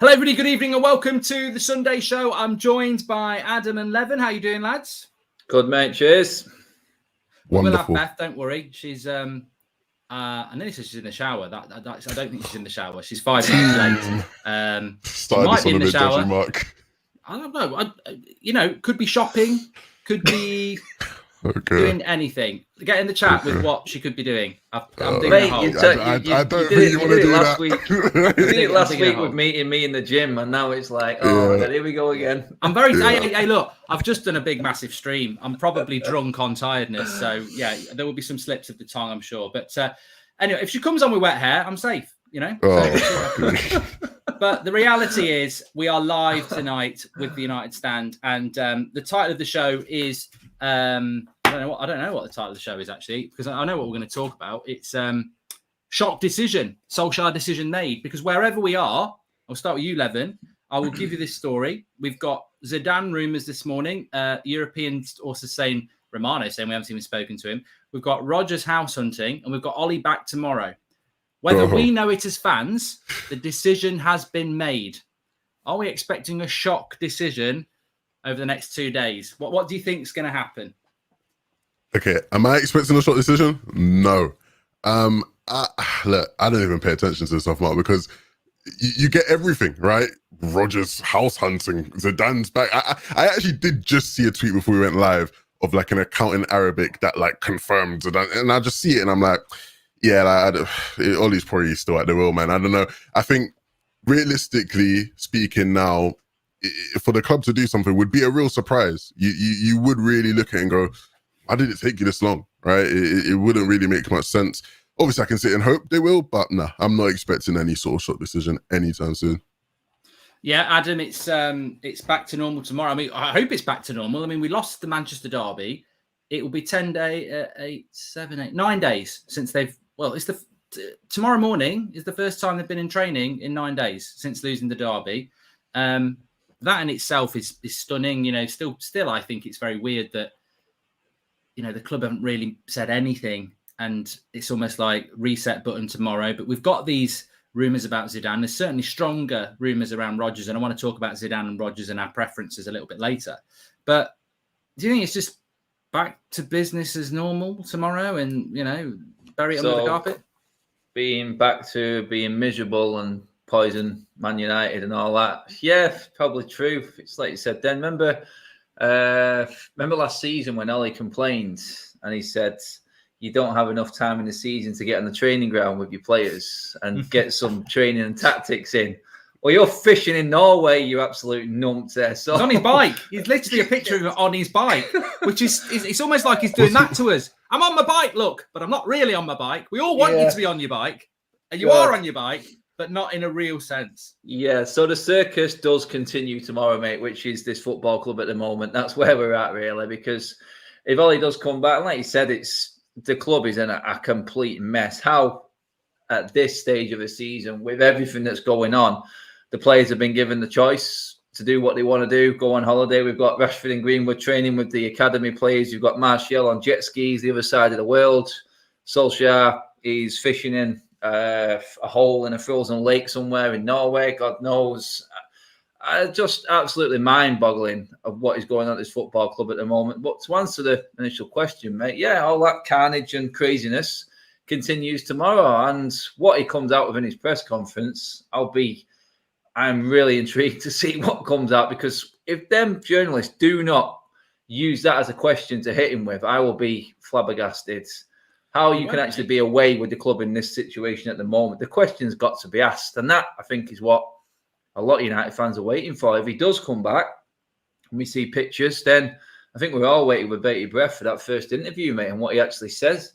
Hello, everybody. Good evening and welcome to the Sunday show. I'm joined by Adam and Levin. How you doing, lads? Good, mate. Cheers. We'll have Beth. Don't worry. She's I know she's in the shower. I don't think she's in the shower. She's 5 minutes late. She might be in the shower. I don't know. Could be shopping. Could be doing anything. Get in the chat with what she could be doing. I'm mate, you don't really want to do that. You did it last week with meeting me in the gym, and now it's like, here we go again. I'm very. Hey, look, I've just done a big, massive stream. I'm probably drunk on tiredness, so yeah, there will be some slips of the tongue, I'm sure. But anyway, if she comes on with wet hair, I'm safe. But the reality is, we are live tonight with the United Stand, and the title of the show is. I don't know what the title of the show is actually, because I know what we're going to talk about. It's shock decision, Solskjaer decision made. Because wherever we are, I'll start with you, Levin. I will give you this story. We've got Zidane rumours this morning. Europeans also saying, Romano saying we haven't even spoken to him. We've got Rodgers house hunting, and we've got Ollie back tomorrow. Whether we know it as fans, the decision has been made. Are we expecting a shock decision over the next 2 days? What do you think is going to happen? Okay, am I expecting a short decision? No. Look, I don't even pay attention to this stuff, Mark, because you get everything, right? Rodgers house hunting, Zidane's back. I actually did just see a tweet before we went live of like an account in Arabic that like confirmed Zidane, and I just see it and I'm like, yeah, Ollie's probably still at the wheel, man. I don't know. I think realistically speaking now, for the club to do something would be a real surprise. You would really look at it and go, why did it take you this long, right? It wouldn't really make much sense. Obviously, I can sit and hope they will, but no, I'm not expecting any sort of short decision anytime soon. Yeah, Adam, it's back to normal tomorrow. I mean, I hope it's back to normal. I mean, we lost the Manchester derby. It will be 9 days since they've. Well, tomorrow morning is the first time they've been in training in 9 days since losing the derby. That in itself is stunning. Still, I think it's very weird that. The club haven't really said anything, and it's almost like reset button tomorrow. But we've got these rumours about Zidane. There's certainly stronger rumours around Rodgers, and I want to talk about Zidane and Rodgers and our preferences a little bit later. But do you think it's just back to business as normal tomorrow and, bury it under the carpet? Being back to being miserable and poison Man United and all that. Yeah, probably true. It's like you said then. Remember last season when Ollie complained and he said, you don't have enough time in the season to get on the training ground with your players and get some training and tactics in. Well, you're fishing in Norway, you absolute numped there. So he's on his bike. He's literally a picture of him on his bike, which is it's almost like he's doing that to us. I'm on my bike, look, but I'm not really on my bike. We all want you to be on your bike, and you are on your bike, but not in a real sense. Yeah, so the circus does continue tomorrow, mate, which is this football club at the moment. That's where we're at, really, because if Ollie does come back, and like you said, the club is in a complete mess. How, at this stage of the season, with everything that's going on, the players have been given the choice to do what they want to do, go on holiday. We've got Rashford and Greenwood training with the academy players. You've got Martial on jet skis, the other side of the world. Solskjaer is fishing in a hole in a frozen lake somewhere in Norway, God knows. Just absolutely mind-boggling of what is going on at this football club at the moment. But to answer the initial question, mate, yeah, all that carnage and craziness continues tomorrow. And what he comes out with in his press conference, I'm really intrigued to see what comes out, because if them journalists do not use that as a question to hit him with, I will be flabbergasted. How you can actually be away with the club in this situation at the moment. The question's got to be asked. And that, I think, is what a lot of United fans are waiting for. If he does come back and we see pictures, then I think we're all waiting with bated breath for that first interview, mate, and what he actually says.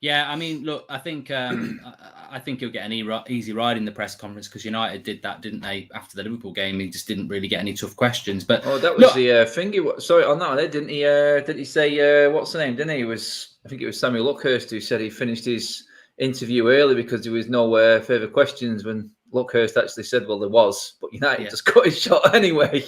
Yeah, I mean, look, I think he'll get an easy ride in the press conference, because United did that, didn't they? After the Liverpool game, he just didn't really get any tough questions. But that was the thing. Sorry, on that one, didn't he? Did he say what's the name? Didn't he? I think it was Samuel Luckhurst who said he finished his interview early because there was no further questions. When Luckhurst actually said, "Well, there was," but United just cut his shot anyway.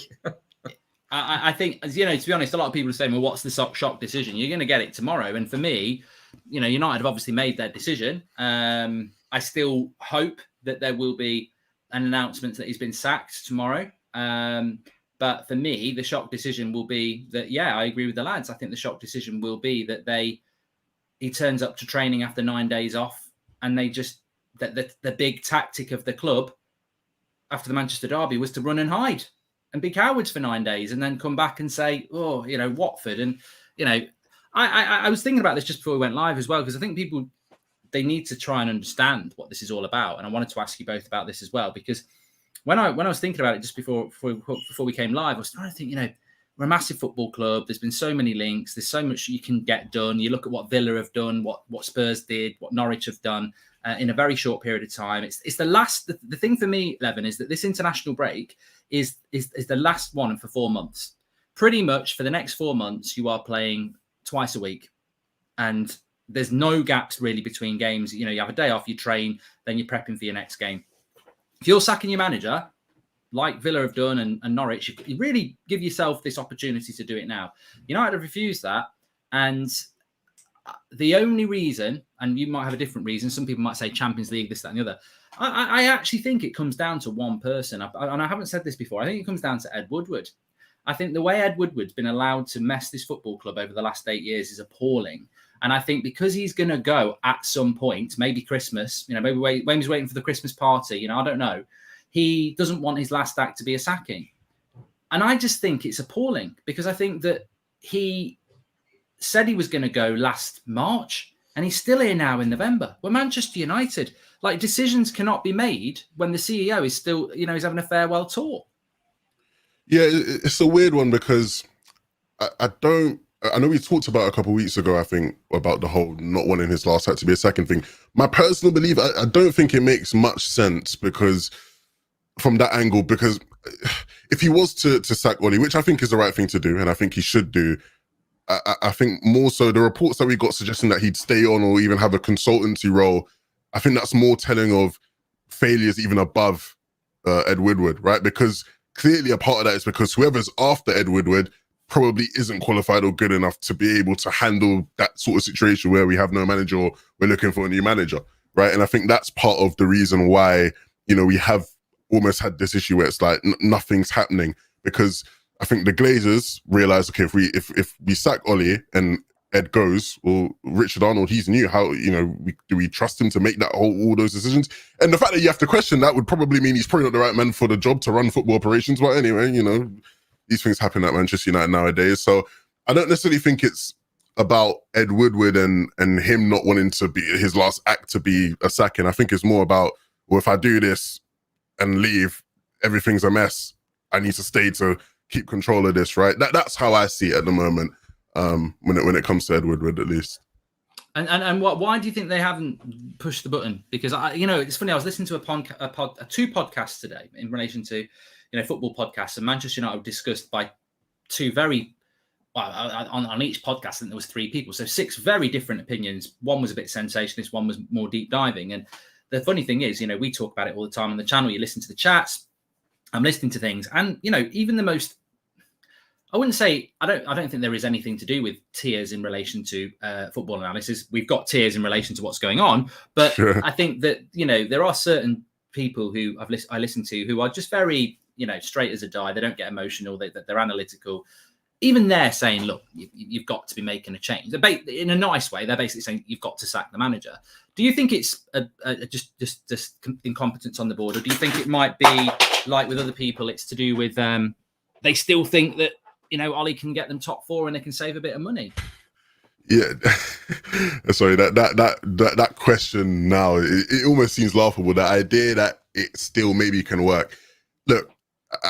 I think, to be honest, a lot of people are saying, "Well, what's the shock decision?" You're going to get it tomorrow, and for me, United have obviously made their decision. I still hope that there will be an announcement that he's been sacked tomorrow. But for me, the shock decision will be that, yeah, I agree with the lads. I think the shock decision will be that he turns up to training after 9 days off, and they just, the big tactic of the club after the Manchester derby was to run and hide and be cowards for 9 days and then come back and say, oh, Watford. And, I was thinking about this just before we went live as well, because I think people, they need to try and understand what this is all about. And I wanted to ask you both about this as well, because when I was thinking about it just before we came live, I was trying to think, we're a massive football club. There's been so many links. There's so much you can get done. You look at what Villa have done, what Spurs did, what Norwich have done in a very short period of time. It's the last. The thing for me, Levin, is that this international break is the last one for 4 months. Pretty much for the next 4 months, you are playing twice a week, and there's no gaps really between games. You have a day off, you train, then you're prepping for your next game. If you're sacking your manager, like Villa have done and Norwich, you really give yourself this opportunity to do it now. United have refused that. And the only reason, and you might have a different reason, some people might say Champions League, this, that, and the other. I actually think it comes down to one person. And I haven't said this before. I think it comes down to Ed Woodward. I think the way Ed Woodward's been allowed to mess this football club over the last 8 years is appalling. And I think because he's going to go at some point, maybe Christmas, maybe when he's waiting for the Christmas party, I don't know. He doesn't want his last act to be a sacking. And I just think it's appalling, because I think that he said he was going to go last March and he's still here now in November. We're Manchester United. Like, decisions cannot be made when the CEO is still, he's having a farewell tour. Yeah, it's a weird one, because I know we talked about a couple of weeks ago, I think, about the whole not wanting his last act to be a second thing. My personal belief, I don't think it makes much sense, because from that angle, because if he was to sack Oli, which I think is the right thing to do, and I think he should do, I think more so the reports that we got suggesting that he'd stay on or even have a consultancy role, I think that's more telling of failures even above Ed Woodward, right? Because clearly a part of that is because whoever's after Ed Woodward probably isn't qualified or good enough to be able to handle that sort of situation where we have no manager or we're looking for a new manager, right? And I think that's part of the reason why, we have almost had this issue where it's like nothing's happening, because I think the Glazers realize, okay, if we sack Oli and Ed goes, or Richard Arnold, he's new, how, do we trust him to make all those decisions? And the fact that you have to question that would probably mean he's probably not the right man for the job to run football operations. But anyway, these things happen at Manchester United nowadays. So I don't necessarily think it's about Ed Woodward and him not wanting to be his last act to be a sacking. I think it's more about, well, if I do this and leave, everything's a mess. I need to stay to keep control of this, right? That's how I see it at the moment, when it comes to Ed Woodward, at least. And why do you think they haven't pushed the button? Because it's funny. I was listening to two podcasts today in relation to football podcasts, and Manchester United discussed by two very on each podcast. I think there was 3 people, so 6 very different opinions. One was a bit sensationalist, one was more deep diving. And the funny thing is, we talk about it all the time on the channel. You listen to the chats. I'm listening to things, and even the most. I wouldn't say I don't think there is anything to do with tiers in relation to football analysis. We've got tiers in relation to what's going on, but sure. I think that there are certain people who I listen to who are just very straight as a die. They don't get emotional. They're analytical. Even they're saying, look, you've got to be making a change. In a nice way, they're basically saying you've got to sack the manager. Do you think it's just incompetence on the board, or do you think it might be like with other people? It's to do with they still think that Oli can get them top 4 and they can save a bit of money. Yeah, sorry. That question now, it almost seems laughable. The idea that it still maybe can work. Look,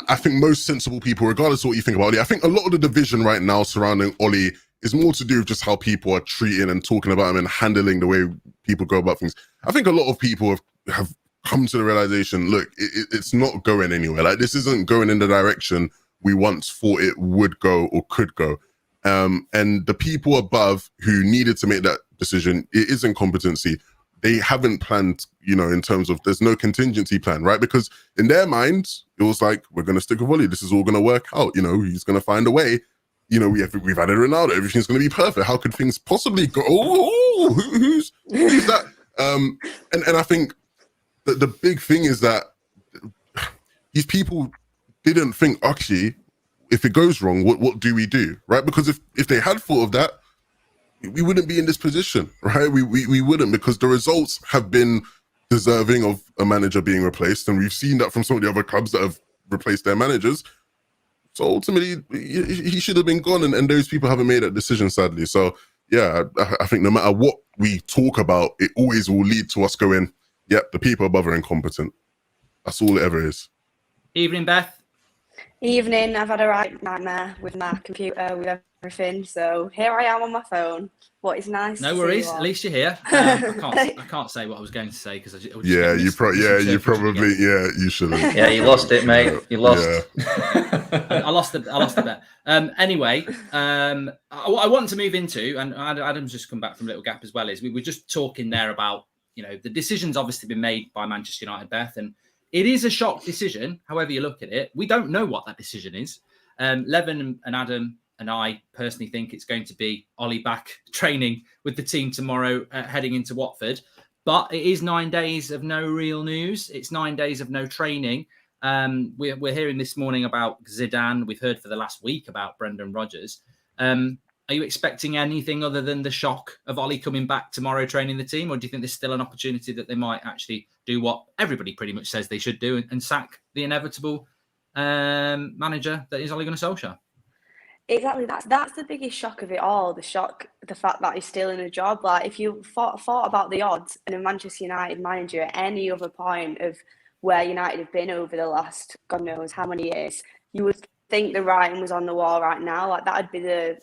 I think most sensible people, regardless of what you think about Oli, I think a lot of the division right now surrounding Oli is more to do with just how people are treating and talking about him and handling the way people go about things. I think a lot of people have come to the realization, look, it's not going anywhere. Like, this isn't going in the direction we once thought it would go or could go. And the people above who needed to make that decision, it is incompetency. They haven't planned, in terms of there's no contingency plan, right? Because in their minds, it was like, we're going to stick with Oli. This is all going to work out. He's going to find a way. We've added Ronaldo. Everything's going to be perfect. How could things possibly go? Oh, who's that? And I think that the big thing is that these people didn't think, actually, if it goes wrong, what do we do, right? Because if they had thought of that, we wouldn't be in this position, right? We wouldn't, because the results have been deserving of a manager being replaced, and we've seen that from some of the other clubs that have replaced their managers. So ultimately, he should have been gone, and those people haven't made that decision, sadly. So yeah, I think no matter what we talk about, it always will lead to us going, yep, the people above are incompetent. That's all it ever is. Evening, Beth. Evening. I've had a right nightmare with my computer, with everything. So here I am on my phone. What is nice. No worries. At least you're here. I can't say what I was going to say because you probably you shouldn't. Yeah, you lost it, mate. You lost. Yeah. I lost the bet. Anyway, I want to move into, and Adam's just come back from Little Gap as well, is we were just talking there about, the decision's obviously been made by Manchester United, Beth, and it is a shock decision, however you look at it. We don't know what that decision is. Levin and Adam and I personally think it's going to be Ollie back training with the team tomorrow, heading into Watford. But it is 9 days of no real news. It's 9 days of no training. We're hearing this morning about Zidane. We've heard for the last week about Brendan Rodgers. Are you expecting anything other than the shock of Ollie coming back tomorrow training the team? Or do you think there's still an opportunity that they might actually do what everybody pretty much says they should do and sack the inevitable manager that is Ole Gunnar Solskjaer? Exactly. That's the biggest shock of it all. The fact that he's still in a job. Like, if you thought about the odds and a Manchester United manager at any other point of where United have been over the last God knows how many years, you would think the writing was on the wall right now. Like, that'd be the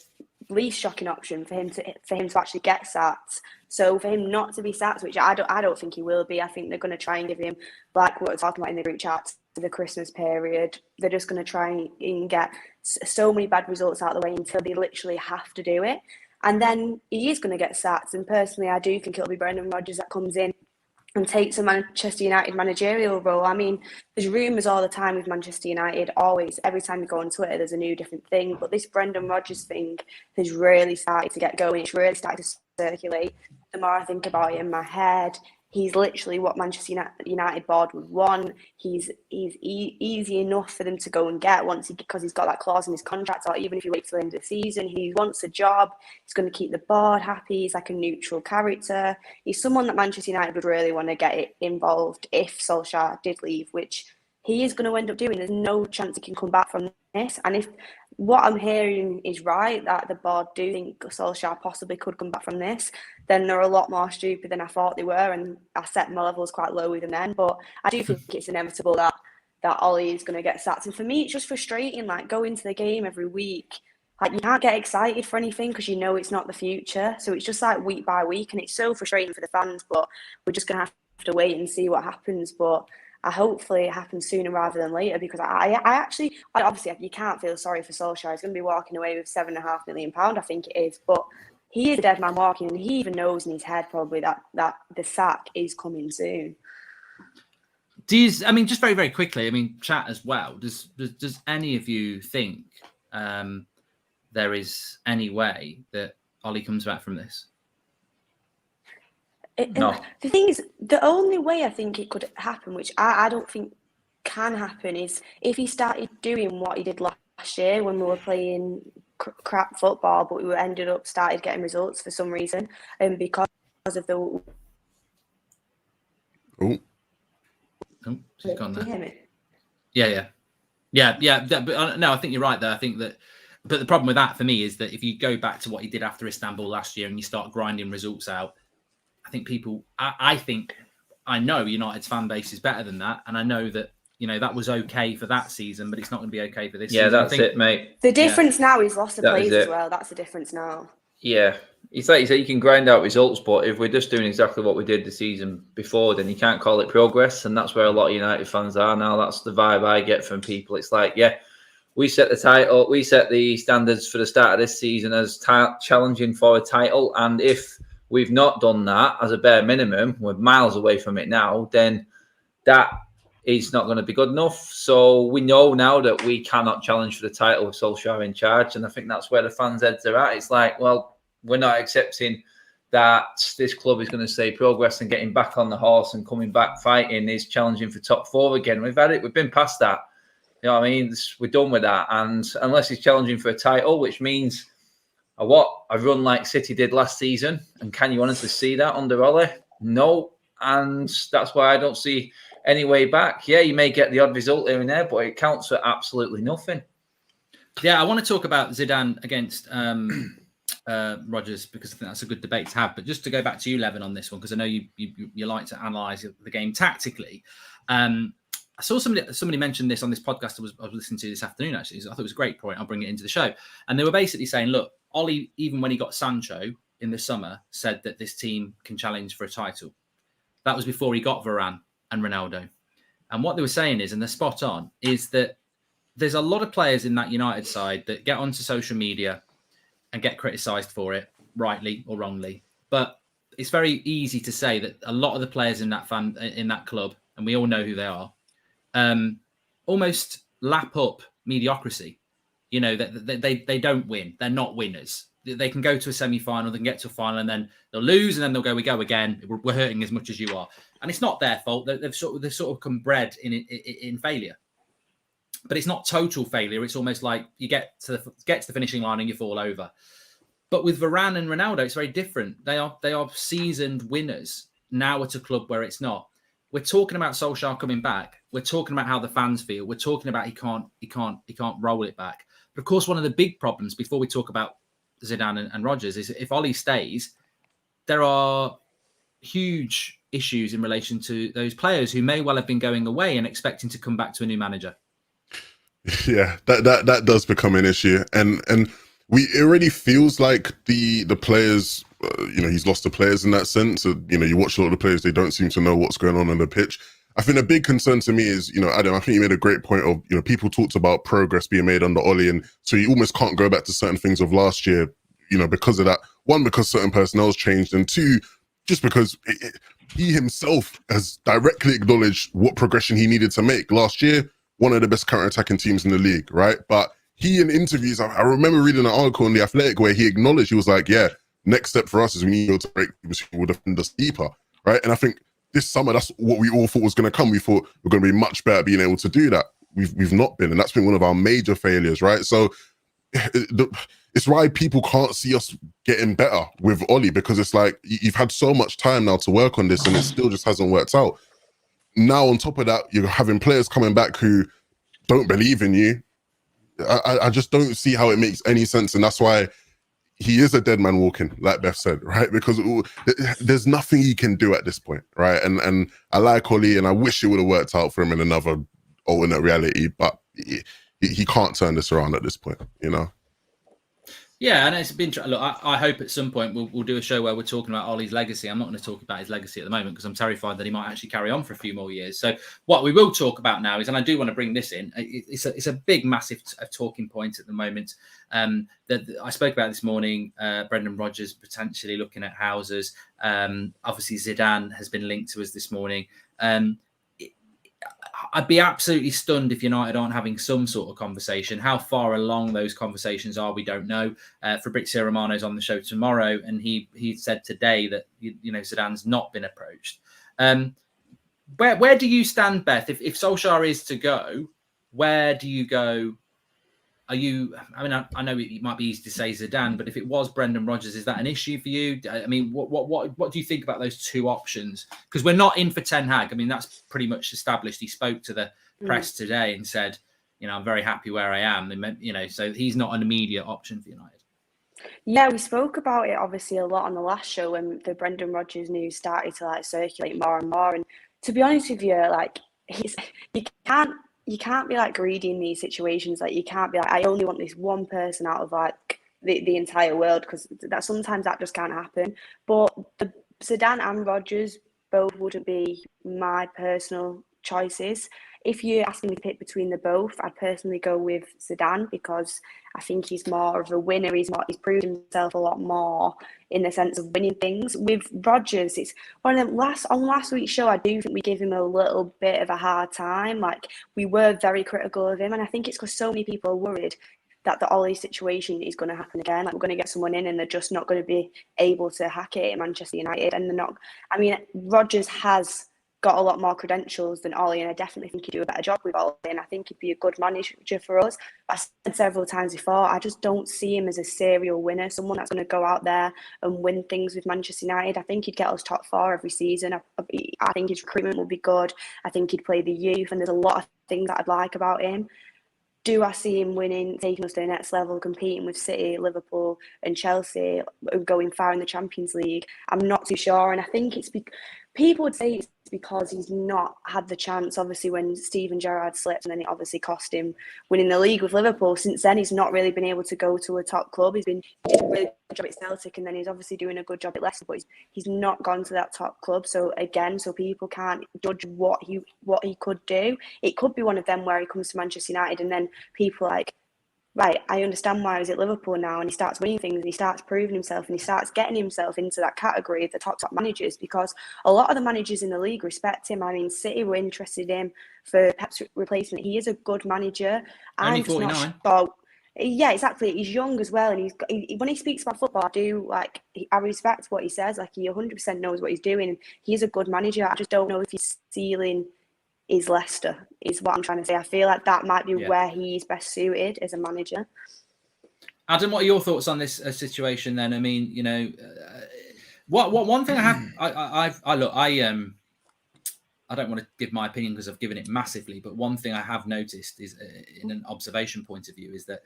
least shocking option for him to actually get sacked. So for him not to be sacked, which I don't think he will be. I think they're going to try and give him, like what we're talking about in the group chat, for the Christmas period. They're just going to try and get so many bad results out of the way until they literally have to do it. And then he is going to get sacked. And personally, I do think it'll be Brendan Rodgers that comes in and takes a Manchester United managerial role. I mean, there's rumours all the time with Manchester United, always. Every time you go on Twitter, there's a new different thing. But this Brendan Rodgers thing has really started to get going. It's really started to circulate. The more I think about it in my head, he's literally what Manchester United board would want. He's easy enough for them to go and get because he's got that clause in his contract, or even if you wait till the end of the season, he wants a job. He's going to keep the board happy. He's like a neutral character. He's someone that Manchester United would really want to get involved if Solskjaer did leave, which he is going to end up doing. There's no chance he can come back from this. And if what I'm hearing is right, that the board do think Solskjaer possibly could come back from this, then they're a lot more stupid than I thought they were. And I set my levels quite low with them then. But I do think it's inevitable that Ollie is going to get sacked. And for me, it's just frustrating, like, going to the game every week. Like, you can't get excited for anything because you know it's not the future. So it's just like week by week. And it's so frustrating for the fans. But we're just going to have to wait and see what happens. But hopefully it happens sooner rather than later, because I actually, obviously you can't feel sorry for Solskjaer. He's going to be walking away with £7.5 million, I think it is. But he is a dead man walking, and he even knows in his head probably that the sack is coming soon. Just very, very quickly, chat as well. Does any of you think there is any way that Ollie comes back from this? No. The thing is, the only way I think it could happen, which I don't think can happen, is if he started doing what he did last year when we were playing crap football, but we ended up started getting results for some reason, and because of the. Oh, she's gone there. Can you hear me? Yeah. But no, I think you're right there. I think that, but the problem with that for me is that if you go back to what he did after Istanbul last year and you start grinding results out, I think I know United's fan base is better than that, and I know that that was okay for that season, but it's not going to be okay for this season. Yeah, that's it, mate. The difference now is loss of players as well. That's the difference now. Yeah, it's like you say, you can grind out results, but if we're just doing exactly what we did the season before, then you can't call it progress, and that's where a lot of United fans are now. That's the vibe I get from people. It's like, yeah, we set the title, we set the standards for the start of this season as challenging for a title, and if we've not done that as a bare minimum, we're miles away from it now, then that is not going to be good enough. So we know now that we cannot challenge for the title with Solskjaer in charge. And I think that's where the fans' heads are at. It's like, well, we're not accepting that this club is going to stay progress and getting back on the horse and coming back fighting is challenging for top 4 again. We've been past that. You know what I mean? We're done with that. And unless he's challenging for a title, which means a run like City did last season. And can you honestly see that under Ole? No. And that's why I don't see any way back. Yeah, you may get the odd result here and there, but it counts for absolutely nothing. Yeah, I want to talk about Zidane against Rodgers, because I think that's a good debate to have. But just to go back to you, Levin, on this one, because I know you like to analyse the game tactically. I saw somebody mentioned this on this podcast I was listening to this afternoon, actually. So I thought it was a great point. I'll bring it into the show. And they were basically saying, look, Ollie, even when he got Sancho in the summer, said that this team can challenge for a title. That was before he got Varane and Ronaldo. And what they were saying is, and they're spot on, is that there's a lot of players in that United side that get onto social media and get criticised for it, rightly or wrongly. But it's very easy to say that a lot of the players in that club, and we all know who they are, almost lap up mediocrity. You know, that they don't win. They're not winners. They can go to a semi-final, they can get to a final, and then they'll lose, and then they'll go, we go again. We're hurting as much as you are. And it's not their fault. They've sort of come bred in failure. But it's not total failure. It's almost like you get to the finishing line and you fall over. But with Varane and Ronaldo, it's very different. They are seasoned winners now at a club where it's not. We're talking about Solskjaer coming back. We're talking about how the fans feel. We're talking about he can't roll it back. But of course, one of the big problems before we talk about Zidane and Rodgers is if Ollie stays, there are huge issues in relation to those players who may well have been going away and expecting to come back to a new manager. Yeah, that does become an issue, and it already feels like the players, he's lost the players in that sense. You watch a lot of the players; they don't seem to know what's going on the pitch. I think a big concern to me is, Adam, I think you made a great point of, people talked about progress being made under Ollie, and so you almost can't go back to certain things of last year, because of that. One, because certain personnel's changed, and two, just because he himself has directly acknowledged what progression he needed to make last year. One of the best counter-attacking teams in the league, right? But he, in interviews, I remember reading an article in The Athletic where he acknowledged, he was like, yeah, next step for us is we need to break teams who will defend us deeper, right? And I think this summer, that's what we all thought was going to come. We thought we're going to be much better being able to do that. We've not been, and that's been one of our major failures, right? So it's why people can't see us getting better with Ollie, because it's like you've had so much time now to work on this and it still just hasn't worked out. Now, on top of that, you're having players coming back who don't believe in you. I just don't see how it makes any sense. And that's why he is a dead man walking, like Beth said, right? Because there's nothing he can do at this point, right? And I like Ollie, and I wish it would have worked out for him in another alternate reality, but he can't turn this around at this point, Yeah, and it's been. Look, I hope at some point we'll do a show where we're talking about Ollie's legacy. I'm not going to talk about his legacy at the moment because I'm terrified that he might actually carry on for a few more years. So what we will talk about now is, and I do want to bring this in, it's a big, massive talking point at the moment. That I spoke about this morning. Brendan Rodgers potentially looking at houses. Obviously, Zidane has been linked to us this morning. I'd be absolutely stunned if United aren't having some sort of conversation. How far along those conversations are, we don't know. Fabrizio Romano's on the show tomorrow, and he said today that Zidane's not been approached. Where do you stand, Beth? If Solskjaer is to go, where do you go? Are you? I mean, I know it might be easy to say Zidane, but if it was Brendan Rodgers, is that an issue for you? I mean, what do you think about those two options? Because we're not in for Ten Hag. I mean, that's pretty much established. He spoke to the press today and said, I'm very happy where I am. So he's not an immediate option for United. Yeah, we spoke about it obviously a lot on the last show when the Brendan Rodgers news started to circulate more and more. And to be honest with you, you can't be greedy in these situations. You can't be I only want this one person out of the entire world, because sometimes that just can't happen. But the Zidane and Rodgers both wouldn't be my personal choices. If you're asking me to pick between the both, I'd personally go with Zidane, because I think he's more of a winner. He's proved himself a lot more in the sense of winning things. With Rodgers, it's one of them on last week's show, I do think we gave him a little bit of a hard time. We were very critical of him, and I think it's because so many people are worried that the Ollie situation is going to happen again. Like, we're going to get someone in and they're just not going to be able to hack it at Manchester United. And they're not. I mean, Rodgers has got a lot more credentials than Ollie, and I definitely think he'd do a better job with Ollie, and I think he'd be a good manager for us. I said several times before, I just don't see him as a serial winner, someone that's going to go out there and win things with Manchester United. I think he'd get us top 4 every season. I think his recruitment will be good. I think he'd play the youth, and there's a lot of things that I'd like about him. Do I see him winning, taking us to the next level, competing with City, Liverpool and Chelsea, going far in the Champions League? I'm not too sure, and I think it's people would say it's because he's not had the chance, obviously, when Steven Gerrard slipped, and then it obviously cost him winning the league with Liverpool. Since then, he's not really been able to go to a top club. He did a really good job at Celtic, and then he's obviously doing a good job at Leicester, but he's not gone to that top club. So people can't judge what he could do. It could be one of them where he comes to Manchester United, and then people are like, right, I understand why he's at Liverpool now, and he starts winning things, and he starts proving himself, and he starts getting himself into that category of the top managers, because a lot of the managers in the league respect him. I mean, City were interested in him for Pep's replacement. He is a good manager. Only 49. Yeah, exactly. He's young as well, and when he speaks about football, I respect what he says. Like, he 100% knows what he's doing, and he's a good manager. I just don't know if his ceiling is Leicester, is what I'm trying to say. I feel like that might be where he's best suited as a manager. Adam, what are your thoughts on this situation then? I mean, what one thing I don't want to give my opinion because I've given it massively, but one thing I have noticed is, in an observation point of view, is that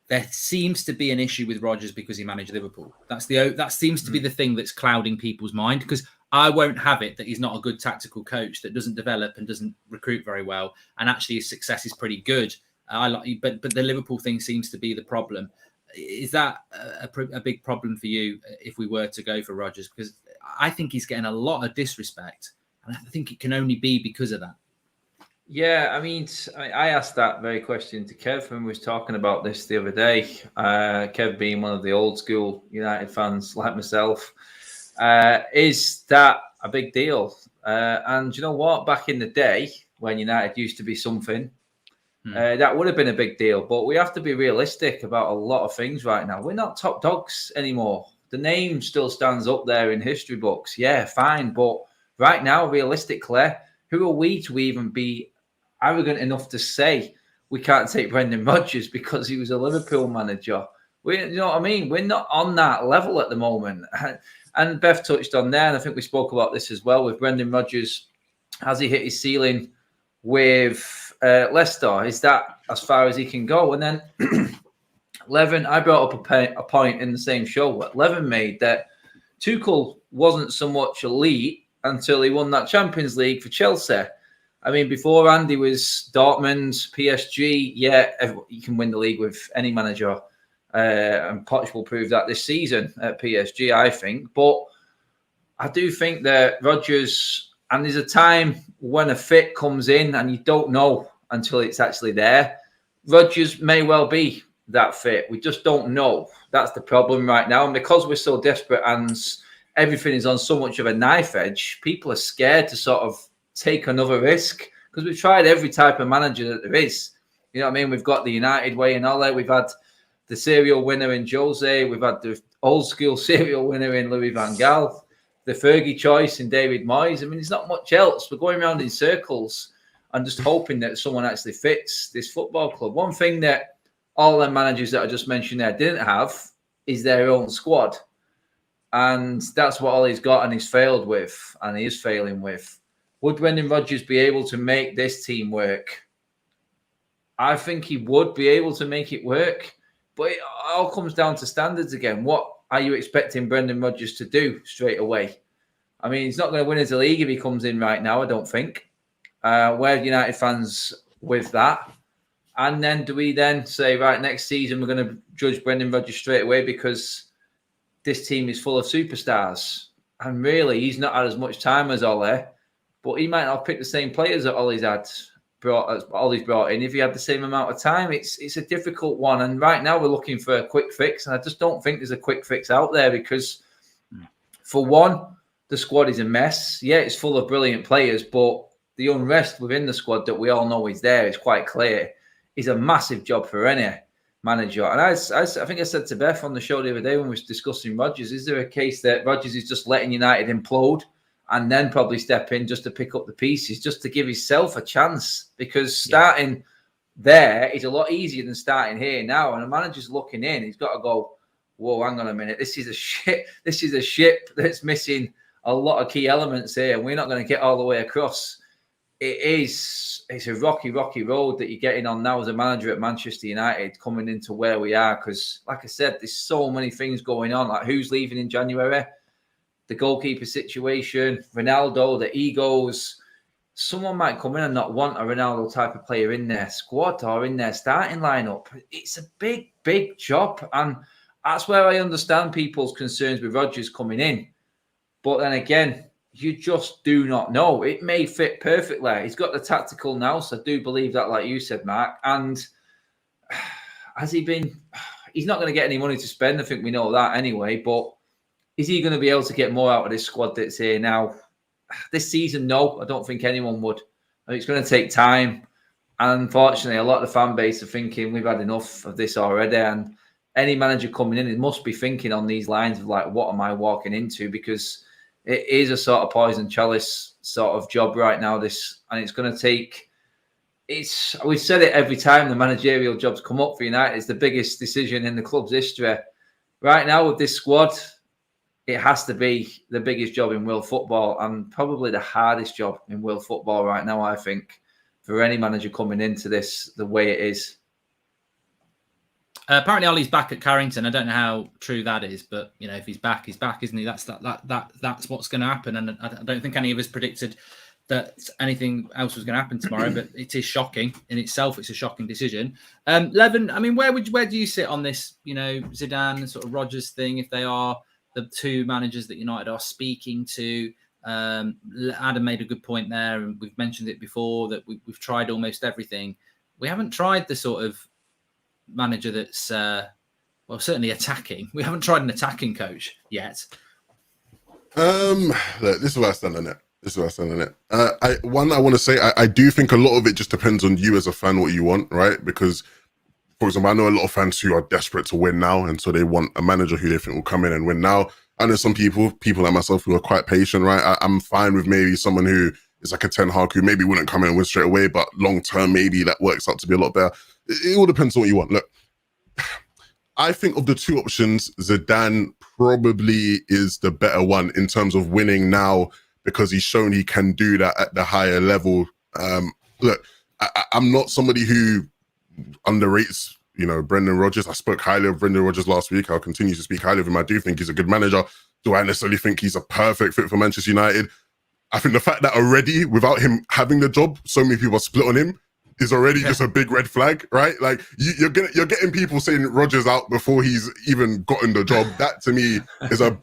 there seems to be an issue with Rodgers because he managed Liverpool. That seems to be the thing that's clouding people's mind, because I won't have it that he's not a good tactical coach, that doesn't develop and doesn't recruit very well, and actually his success is pretty good. But the Liverpool thing seems to be the problem. Is that a big problem for you if we were to go for Rodgers? Because I think he's getting a lot of disrespect, and I think it can only be because of that. Yeah, I mean, I asked that very question to Kev when we was talking about this the other day. Kev being one of the old school United fans like myself, is that a big deal? And you know what? Back in the day when United used to be something, that would have been a big deal. But we have to be realistic about a lot of things right now. We're not top dogs anymore. The name still stands up there in history books. Yeah, fine. But right now, realistically, who are we to even be arrogant enough to say we can't take Brendan Rodgers because he was a Liverpool manager? You know what I mean? We're not on that level at the moment. And Beth touched on there, and I think we spoke about this as well with Brendan Rodgers. Has he hit his ceiling with Leicester? Is that as far as he can go? And then Levin, I brought up a point in the same show that Levin made, that Tuchel wasn't so much elite until he won that Champions League for Chelsea. I mean, before Andy was Dortmund, PSG, yeah, you can win the league with any manager. And Poch will prove that this season at PSG, I think. But I do think that Rodgers, and there's a time when a fit comes in and you don't know until it's actually there. Rodgers may well be that fit. We just don't know. That's the problem right now. And because we're so desperate and everything is on so much of a knife edge, people are scared to sort of take another risk, because we've tried every type of manager that there is. You know what I mean? We've got the United way in Ole. We've had the serial winner in Jose. We've had the old school serial winner in Louis van Gaal. The Fergie choice in David Moyes. I mean, there's not much else. We're going around in circles and just hoping that someone actually fits this football club. One thing that all the managers that I just mentioned there didn't have is their own squad. And that's what Ollie's got and he's failed with, and he is failing with. Would Brendan Rodgers be able to make this team work? I think he would be able to make it work, but it all comes down to standards again. What are you expecting Brendan Rodgers to do straight away? I mean, he's not going to win us a league if he comes in right now, I don't think. We're United fans with that. And then do we then say, right, next season we're going to judge Brendan Rodgers straight away because this team is full of superstars? And really, he's not had as much time as Ole, but he might not have picked the same players that Ollie's brought in. If he had the same amount of time, it's a difficult one. And right now we're looking for a quick fix. And I just don't think there's a quick fix out there because, for one, the squad is a mess. Yeah, it's full of brilliant players, but the unrest within the squad that we all know is there, is quite clear, is a massive job for Rene. manager. And I think I said to Beth on the show the other day when we were discussing Rodgers, is there a case that Rodgers is just letting United implode and then probably step in just to pick up the pieces, just to give himself a chance? Because starting there is a lot easier than starting here now. And the manager's looking in, he's got to go, whoa, hang on a minute. This is a ship that's missing a lot of key elements here, and we're not going to get all the way across. It's a rocky road that you're getting on now as a manager at Manchester United, coming into where we are. Because, like I said, there's so many things going on. Like, who's leaving in January? The goalkeeper situation, Ronaldo, the egos. Someone might come in and not want a Ronaldo type of player in their squad or in their starting lineup. It's a big job. And that's where I understand people's concerns with Rodgers coming in. But then again, you just do not know. It may fit perfectly. He's got the tactical now, so I do believe that, like you said, Mark. And has he been... He's not going to get any money to spend. I think we know that anyway. But is he going to be able to get more out of this squad that's here now? This season, no. I don't think anyone would. It's going to take time. And unfortunately, a lot of the fan base are thinking we've had enough of this already. And any manager coming in, it must be thinking on these lines of like, what am I walking into? Because it is a sort of poison chalice sort of job right now. And it's going to take. We've said it every time the managerial jobs come up for United. It's the biggest decision in the club's history. Right now with this squad, it has to be the biggest job in world football and probably the hardest job in world football right now, I think, for any manager coming into this the way it is. Apparently, Ollie's back at Carrington. I don't know how true that is, but you know, if he's back, isn't he? That's what's going to happen. And I don't think any of us predicted that anything else was going to happen tomorrow. But it is shocking in itself. It's a shocking decision. Levin, I mean, where do you sit on this? You know, Zidane and sort of Rodgers thing. If they are the two managers that United are speaking to, Adam made a good point there, and we've mentioned it before that we've tried almost everything. We haven't tried the sort of manager that's certainly attacking. We haven't tried an attacking coach yet. Look, this is where I stand on it. I want to say I do think a lot of it just depends on you as a fan, what you want, right? Because, for example, I know a lot of fans who are desperate to win now, and so they want a manager who they think will come in and win now. I know some people like myself who are quite patient, right? I'm fine with maybe someone who is like a Ten Hag who maybe wouldn't come in and win straight away, but long term maybe that works out to be a lot better. It all depends on what you want. Look, I think of the two options, Zidane probably is the better one in terms of winning now because he's shown he can do that at the higher level. Look, I'm not somebody who underrates, you know, Brendan Rodgers. I spoke highly of Brendan Rodgers last week. I'll continue to speak highly of him. I do think he's a good manager. Do I necessarily think he's a perfect fit for Manchester United? I think the fact that already, without him having the job, so many people are split on him is already just a big red flag, right? Like you're getting people saying Rodgers out before he's even gotten the job. That to me is a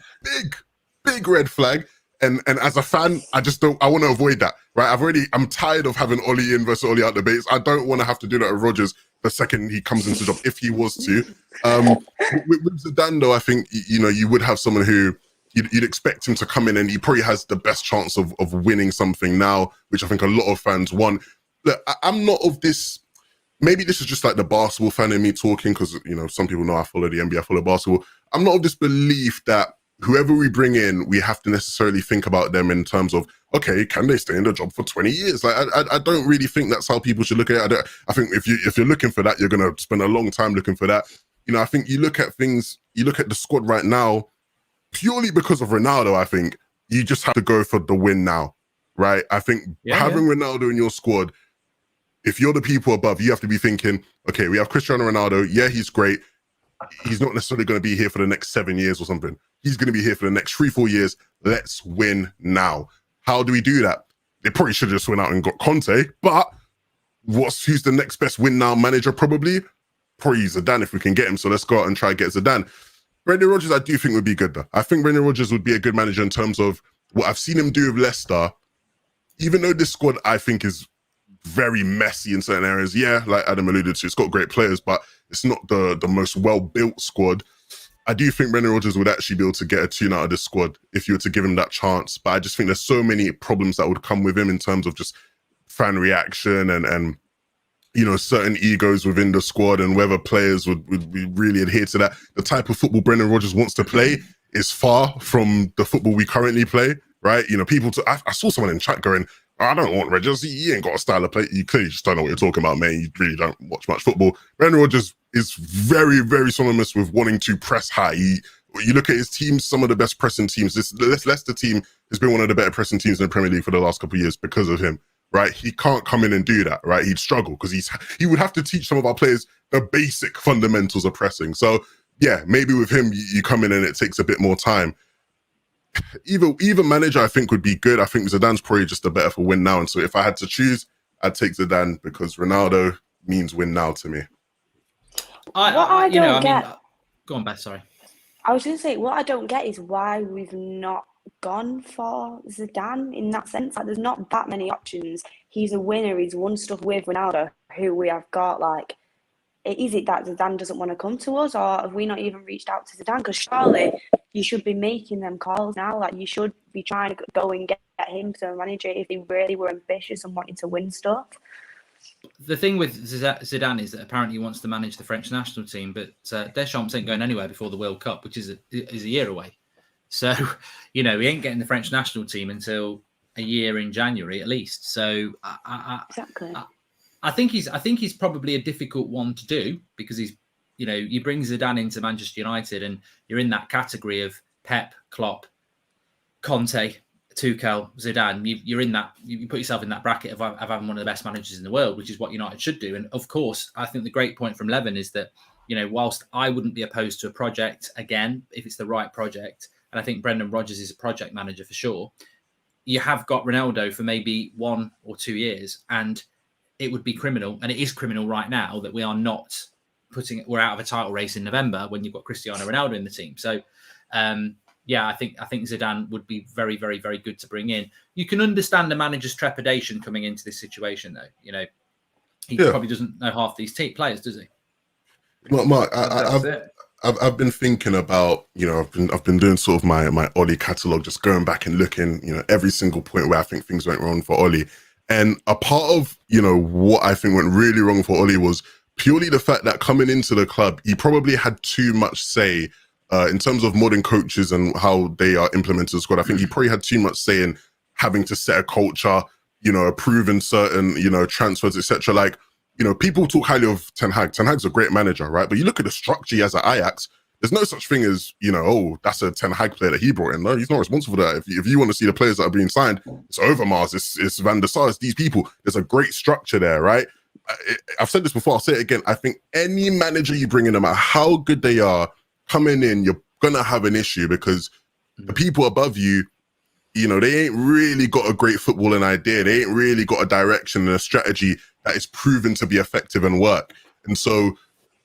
big red flag. And as a fan, I want to avoid that, right? I'm tired of having Ollie in versus Ollie out debates. I don't want to have to do that with Rodgers the second he comes into the job, if he was to. With Zidane, though, I think, you know, you would have someone who you'd expect him to come in and he probably has the best chance of winning something now, which I think a lot of fans want. Look, I'm not of this. Maybe this is just like the basketball fan in me talking because, you know, some people know I follow the NBA, I follow basketball. I'm not of this belief that whoever we bring in, we have to necessarily think about them in terms of, okay, can they stay in the job for 20 years? Like, I don't really think that's how people should look at it. I think if you're looking for that, you're going to spend a long time looking for that. You know, I think you look at the squad right now, purely because of Ronaldo, I think you just have to go for the win now, right? I think having Ronaldo in your squad, if you're the people above, you have to be thinking, okay, we have Cristiano Ronaldo. Yeah, he's great. He's not necessarily going to be here for the next 7 years or something. He's going to be here for the next 3-4 years. Let's win now. How do we do that? They probably should have just went out and got Conte, but who's the next best win now manager? Probably Zidane if we can get him. So let's go out and try and get Zidane. Brendan Rodgers, I do think would be good though. I think Brendan Rodgers would be a good manager in terms of what I've seen him do with Leicester. Even though this squad, I think, is very messy in certain areas. Yeah, like Adam alluded to, it's got great players, but it's not the most well-built squad. I do think Brendan Rodgers would actually be able to get a tune out of this squad if you were to give him that chance. But I just think there's so many problems that would come with him in terms of just fan reaction and certain egos within the squad and whether players would really adhere to that. The type of football Brendan Rodgers wants to play is far from the football we currently play, right? I saw someone in chat going, I don't want Rodgers. He ain't got a style of play. You clearly just don't know what you're talking about, man. You really don't watch much football. Brendan Rodgers is very, very synonymous with wanting to press high. You look at his teams, some of the best pressing teams. This Leicester team has been one of the better pressing teams in the Premier League for the last couple of years because of him, right? He can't come in and do that, right? He'd struggle because he would have to teach some of our players the basic fundamentals of pressing. So, yeah, maybe with him, you come in and it takes a bit more time. Either manager, I think, would be good. I think Zidane's probably just a better for win now. And so if I had to choose, I'd take Zidane because Ronaldo means win now to me. Go on, Beth, sorry. I was going to say, what I don't get is why we've not gone for Zidane in that sense. Like, there's not that many options. He's a winner. He's won stuff with Ronaldo, who we have got. Like, is it that Zidane doesn't want to come to us, or have we not even reached out to Zidane? Because surely you should be making them calls now. Like, you should be trying to go and get him to a manager if they really were ambitious and wanted to win stuff. The thing with Zidane is that apparently he wants to manage the French national team, but Deschamps ain't going anywhere before the World Cup, which is a year away. So, he ain't getting the French national team until a year in January at least. So, Exactly. I think he's probably a difficult one to do because he's, you bring Zidane into Manchester United and you're in that category of Pep, Klopp, Conte, Tuchel, Zidane. You're in that. You put yourself in that bracket of having one of the best managers in the world, which is what United should do. And of course, I think the great point from Levin is that whilst I wouldn't be opposed to a project again if it's the right project, and I think Brendan Rodgers is a project manager for sure. You have got Ronaldo for maybe 1 or 2 years, and it would be criminal, and it is criminal right now that we are not we're out of a title race in November when you've got Cristiano Ronaldo in the team. So, I think Zidane would be very, very, very good to bring in. You can understand the manager's trepidation coming into this situation, though. He probably doesn't know half these players, does he? Mark, I've been thinking about, I've been doing sort of my Ollie catalogue, just going back and looking, every single point where I think things went wrong for Ollie. And a part of, what I think went really wrong for Ollie was purely the fact that coming into the club, he probably had too much say in terms of modern coaches and how they are implemented the squad. I think he probably had too much say in having to set a culture, approving certain, transfers, etc. Like, people talk highly of Ten Hag. Ten Hag's a great manager, right? But you look at the structure he has at Ajax, there's no such thing as, that's a Ten Hag player that he brought in. No, he's not responsible for that. If you want to see the players that are being signed, it's Overmars, it's Van der Sar, it's these people. There's a great structure there, right? I've said this before, I'll say it again. I think any manager you bring in, no matter how good they are, coming in, you're going to have an issue because the people above you, they ain't really got a great footballing idea. They ain't really got a direction and a strategy that is proven to be effective and work. And so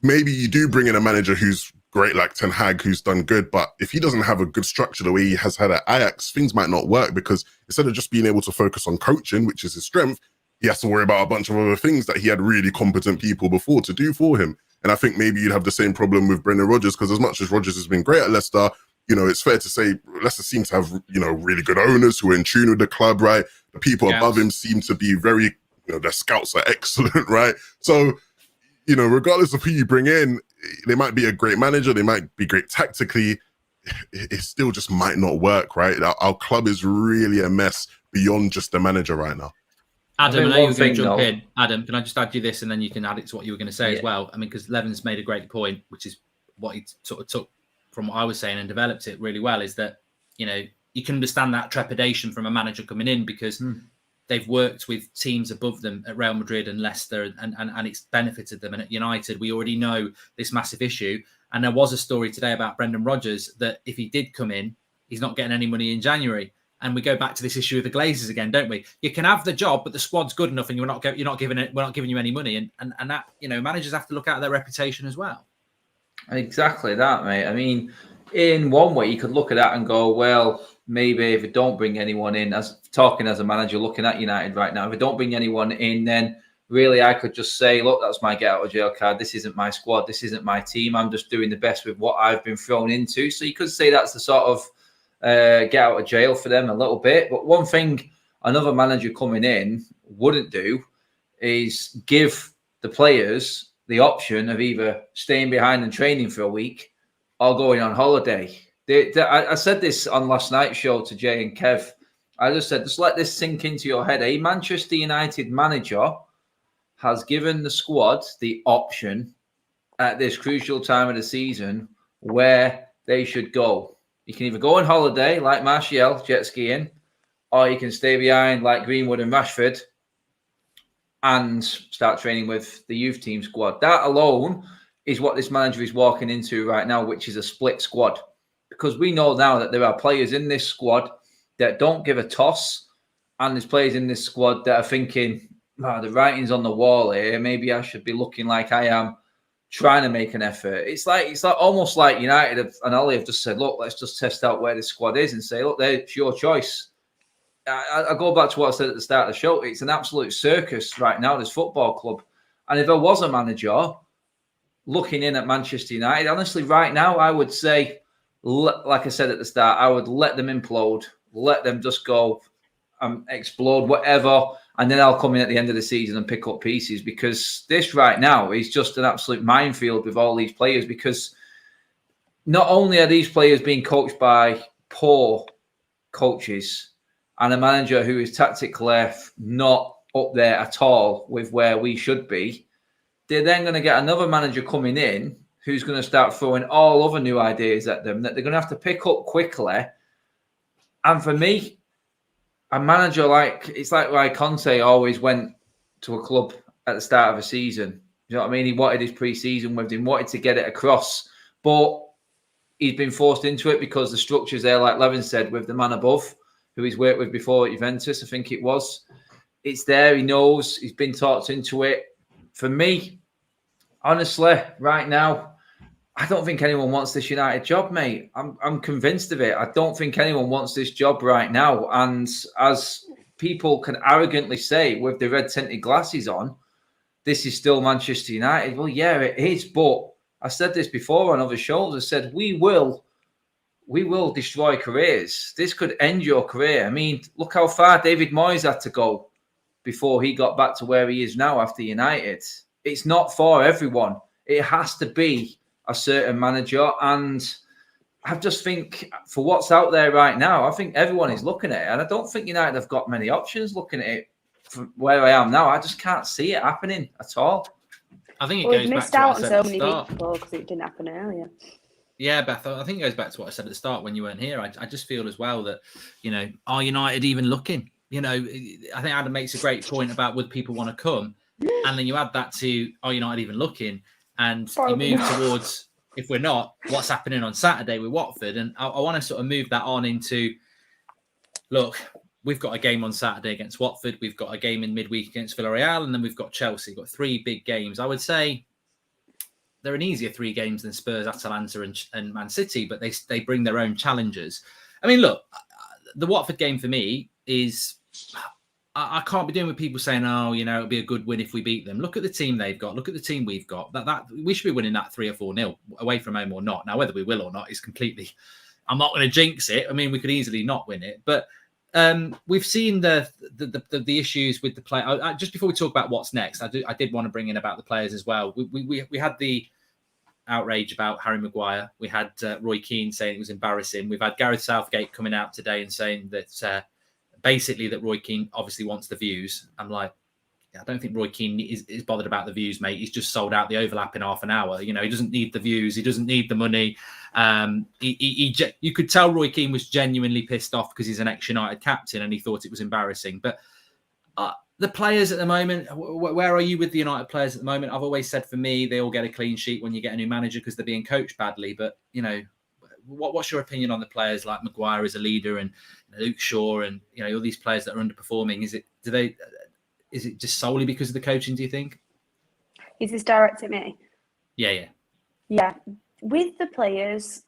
maybe you do bring in a manager who's great like Ten Hag, who's done good, but if he doesn't have a good structure the way he has had at Ajax, things might not work because instead of just being able to focus on coaching, which is his strength, he has to worry about a bunch of other things that he had really competent people before to do for him. And I think maybe you'd have the same problem with Brendan Rodgers because as much as Rodgers has been great at Leicester, it's fair to say Leicester seem to have, really good owners who are in tune with the club, right? The people above him seem to be very, their scouts are excellent, right? So, regardless of who you bring in, they might be a great manager, they might be great tactically, it still just might not work, right? Our club is really a mess beyond just the manager right now. Adam, I know you were going to jump in. Adam, can I just add you this and then you can add it to what you were going to say as well? I mean, because Levin's made a great point, which is what he sort of took from what I was saying and developed it really well, is that, you can understand that trepidation from a manager coming in because they've worked with teams above them at Real Madrid and Leicester and it's benefited them. And at United, we already know this massive issue. And there was a story today about Brendan Rodgers that if he did come in, he's not getting any money in January. And we go back to this issue of the Glazers again, don't we? You can have the job, but the squad's good enough, and we're not giving you any money, and that managers have to look out their reputation as well. Exactly that, mate. I mean, in one way, you could look at that and go, well, maybe if we don't bring anyone in, as talking as a manager, looking at United right now, if we don't bring anyone in, then really I could just say, look, that's my get out of jail card. This isn't my squad. This isn't my team. I'm just doing the best with what I've been thrown into. So you could say that's the sort of get out of jail for them a little bit. But one thing another manager coming in wouldn't do is give the players the option of either staying behind and training for a week or going on holiday. I said this on last night's show to Jay and Kev. I just said, just let this sink into your head. A Manchester United manager has given the squad the option at this crucial time of the season where they should go. You can either go on holiday like Martial, jet skiing, or you can stay behind like Greenwood and Rashford and start training with the youth team squad. That alone is what this manager is walking into right now, which is a split squad. Because we know now that there are players in this squad that don't give a toss, and there's players in this squad that are thinking, the writing's on the wall here. Maybe I should be looking like I am, trying to make an effort. It's like almost like United and Ollie have just said, look, let's just test out where this squad is and say, look, it's your choice. I go back to what I said at the start of the show. It's an absolute circus right now, this football club. And if I was a manager looking in at Manchester United, honestly, right now, I would say, like I said at the start, I would let them implode, let them just go explode, whatever. And then I'll come in at the end of the season and pick up pieces, because this right now is just an absolute minefield with all these players, because not only are these players being coached by poor coaches and a manager who is tactically not up there at all with where we should be, they're then going to get another manager coming in who's going to start throwing all other new ideas at them that they're going to have to pick up quickly. And for me, a manager it's like why Conte always went to a club at the start of a season. You know what I mean? He wanted his pre-season with him, wanted to get it across, but he's been forced into it because the structure's there, like Levin said, with the man above, who he's worked with before at Juventus, I think it was. It's there, he knows, he's been talked into it. For me, honestly, right now, I don't think anyone wants this United job, mate. I'm convinced of it. I don't think anyone wants this job right now. And as people can arrogantly say with the red-tinted glasses on, this is still Manchester United. Well, yeah, it is. But I said this before on other shows. I said, we will destroy careers. This could end your career. I mean, look how far David Moyes had to go before he got back to where he is now after United. It's not for everyone. It has to be a certain manager. And I just think for what's out there right now, I think everyone is looking at it. And I don't think United have got many options looking at it from where I am now. I just can't see it happening at all. I think it goes back to what I said at the start. Because it didn't happen earlier. Yeah, Beth, I think it goes back to what I said at the start when you weren't here. I just feel as well that, are United even looking? I think Adam makes a great point about would people want to come? And then you add that to, are United even looking? And you move towards, if we're not, what's happening on Saturday with Watford. And I want to sort of move that on into, look, we've got a game on Saturday against Watford. We've got a game in midweek against Villarreal. And then we've got Chelsea. We've got 3 big games. I would say they're an easier 3 games than Spurs, Atalanta and Man City, but they bring their own challenges. I mean, look, the Watford game for me is... I can't be doing with people saying, it'll be a good win if we beat them. Look at the team they've got. Look at the team we've got. That we should be winning that 3 or 4-0 away from home or not. Now, whether we will or not is completely... I'm not going to jinx it. I mean, we could easily not win it. But we've seen the issues with the play. Just before we talk about what's next, I did want to bring in about the players as well. We had the outrage about Harry Maguire. We had Roy Keane saying it was embarrassing. We've had Gareth Southgate coming out today and saying that... basically that Roy Keane obviously wants the views. I'm like, I don't think Roy Keane is bothered about the views, mate. He's just sold out the overlap in half an hour. He doesn't need the views. He doesn't need the money. You could tell Roy Keane was genuinely pissed off because he's an ex-United captain and he thought it was embarrassing. But the players at the moment, where are you with the United players at the moment? I've always said for me, they all get a clean sheet when you get a new manager because they're being coached badly. But, what's your opinion on the players like Maguire as a leader and Luke Shaw and all these players that are underperforming? Is it just solely because of the coaching, do you think? Is this direct at me? Yeah. With the players,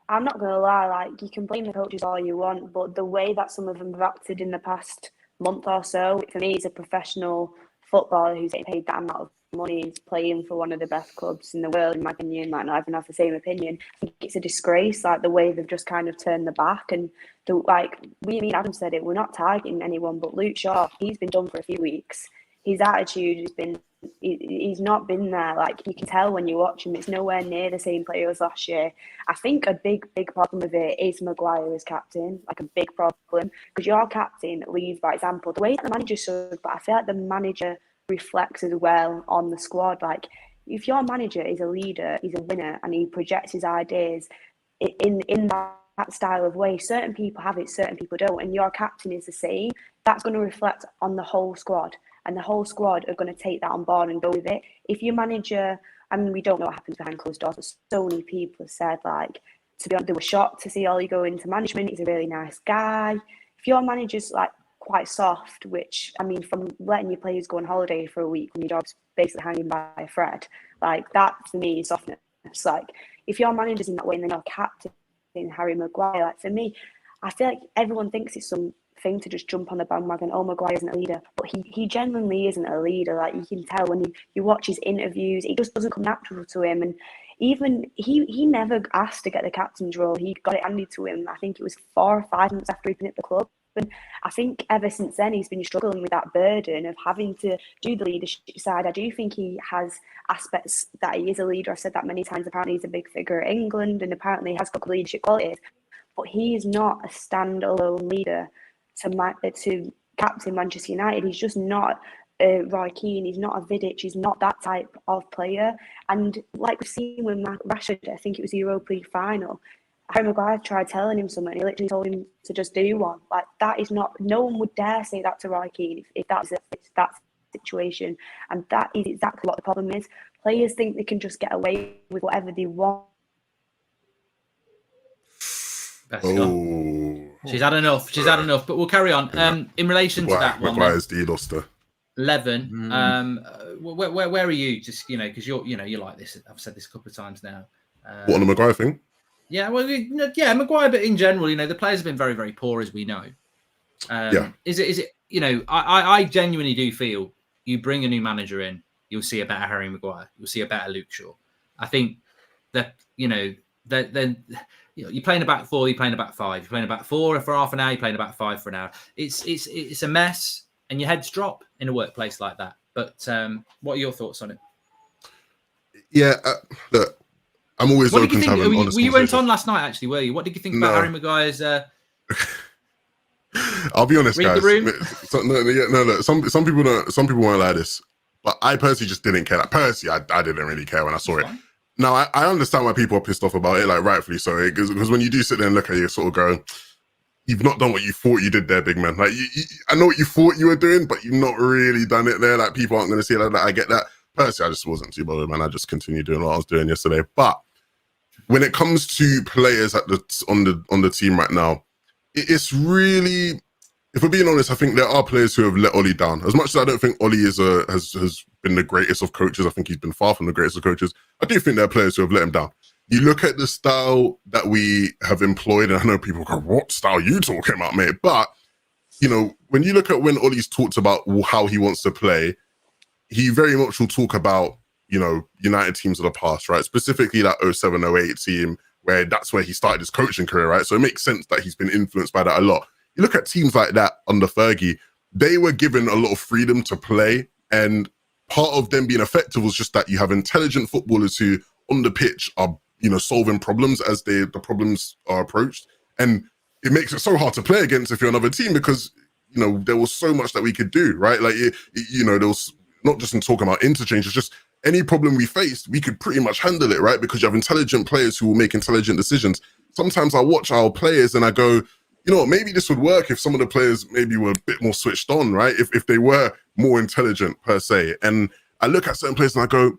I'm not going to lie, you can blame the coaches all you want, but the way that some of them have acted in the past month or so, for me, as a professional footballer who's getting paid that amount of money and playing for one of the best clubs in the world, in my opinion, not even have the same opinion. I think it's a disgrace, the way they've just kind of turned the back. And Adam said it, we're not targeting anyone, but Luke Shaw, he's been done for a few weeks. His attitude has been he's not been there. Like, you can tell when you watch him, it's nowhere near the same player as last year. I think a big problem with it is Maguire as captain, like a big problem, because your captain leads by example. The way that the manager should, but I feel like the manager reflects as well on the squad. Like, if your manager is a leader, he's a winner, and he projects his ideas in that style of way, certain people have it, certain people don't, and your captain is the same. That's going to reflect on the whole squad, and the whole squad are going to take that on board and go with it. If your manager, I mean, we don't know what happens behind closed doors, but so many people have said, like, to be honest, they were shocked to see Ollie go into management. He's a really nice guy. If your manager's like quite soft, which, I mean, from letting your players go on holiday for a week when your job's basically hanging by a thread, like, that for me is softness. Like, if your manager's in that way and then your captain, Harry Maguire, like, for me, I feel like everyone thinks it's something to just jump on the bandwagon. Oh, Maguire isn't a leader, but he genuinely isn't a leader. Like, you can tell when you watch his interviews, it just doesn't come natural to him. And even he never asked to get the captain's role. He got it handed to him. I think it was 4 or 5 months after he'd been at the club. And I think ever since then, he's been struggling with that burden of having to do the leadership side. I do think he has aspects that he is a leader. I've said that many times. Apparently, he's a big figure at England, and apparently has got leadership qualities. But he is not a standalone leader to captain Manchester United. He's just not Roy Keane. He's not a Vidic. He's not that type of player. And like we've seen with Rashford, I think it was the Europa League final, Harry Maguire tried telling him something. He literally told him to just do one. Like, that is not. No one would dare say that to Roy Keane if that's that situation. And that is exactly what the problem is. Players think they can just get away with whatever they want. She's had enough. But we'll carry on. In relation to that one, Maguire's de-luster. 11. Where are you? Just, because you're like this. I've said this a couple of times now. What, on the Maguire thing? Yeah, well, Maguire, but in general, the players have been very, very poor, as we know. Is it? I genuinely do feel you bring a new manager in, you'll see a better Harry Maguire, you'll see a better Luke Shaw. I think that you're playing a back 4, you're playing a back 5, you're playing a back 4 for half an hour, you're playing a back 5 for an hour. It's a mess, and your heads drop in a workplace like that. But what are your thoughts on it? Yeah, look. I'm always open to having honest conversations. You went on last night, actually, were you? What did you think about Harry Maguire's... I'll be honest, guys. Look, some people don't. Some people won't like this, but I personally just didn't care. Like, personally, I didn't really care when I saw it. Now, I understand why people are pissed off about it, like, rightfully so. Because when you do sit there and look at it, you sort of go, you've not done what you thought you did there, big man. Like, I know what you thought you were doing, but you've not really done it there. Like, people aren't going to see it like that. I get that. Personally, I just wasn't too bothered, man. I just continued doing what I was doing yesterday. But when it comes to players on the team right now, it's really, if we're being honest, I think there are players who have let Ollie down. As much as I don't think Ollie has been the greatest of coaches, I think he's been far from the greatest of coaches. I do think there are players who have let him down. You look at the style that we have employed, and I know people go, "What style are you talking about, mate?" But when you look at when Ollie's talked about how he wants to play, he very much will talk about United teams of the past, right? Specifically that 07-08 team, where that's where he started his coaching career, right? So it makes sense that he's been influenced by that a lot. You look at teams like that under Fergie, they were given a lot of freedom to play, and part of them being effective was just that you have intelligent footballers who on the pitch are solving problems as the problems are approached, and it makes it so hard to play against if you're another team, because there was so much that we could do, right? Like there was not just in talking about interchange, it's just any problem we faced, we could pretty much handle it, right? Because you have intelligent players who will make intelligent decisions. Sometimes I watch our players and I go, maybe this would work if some of the players maybe were a bit more switched on, right? If they were more intelligent per se. And I look at certain players and I go,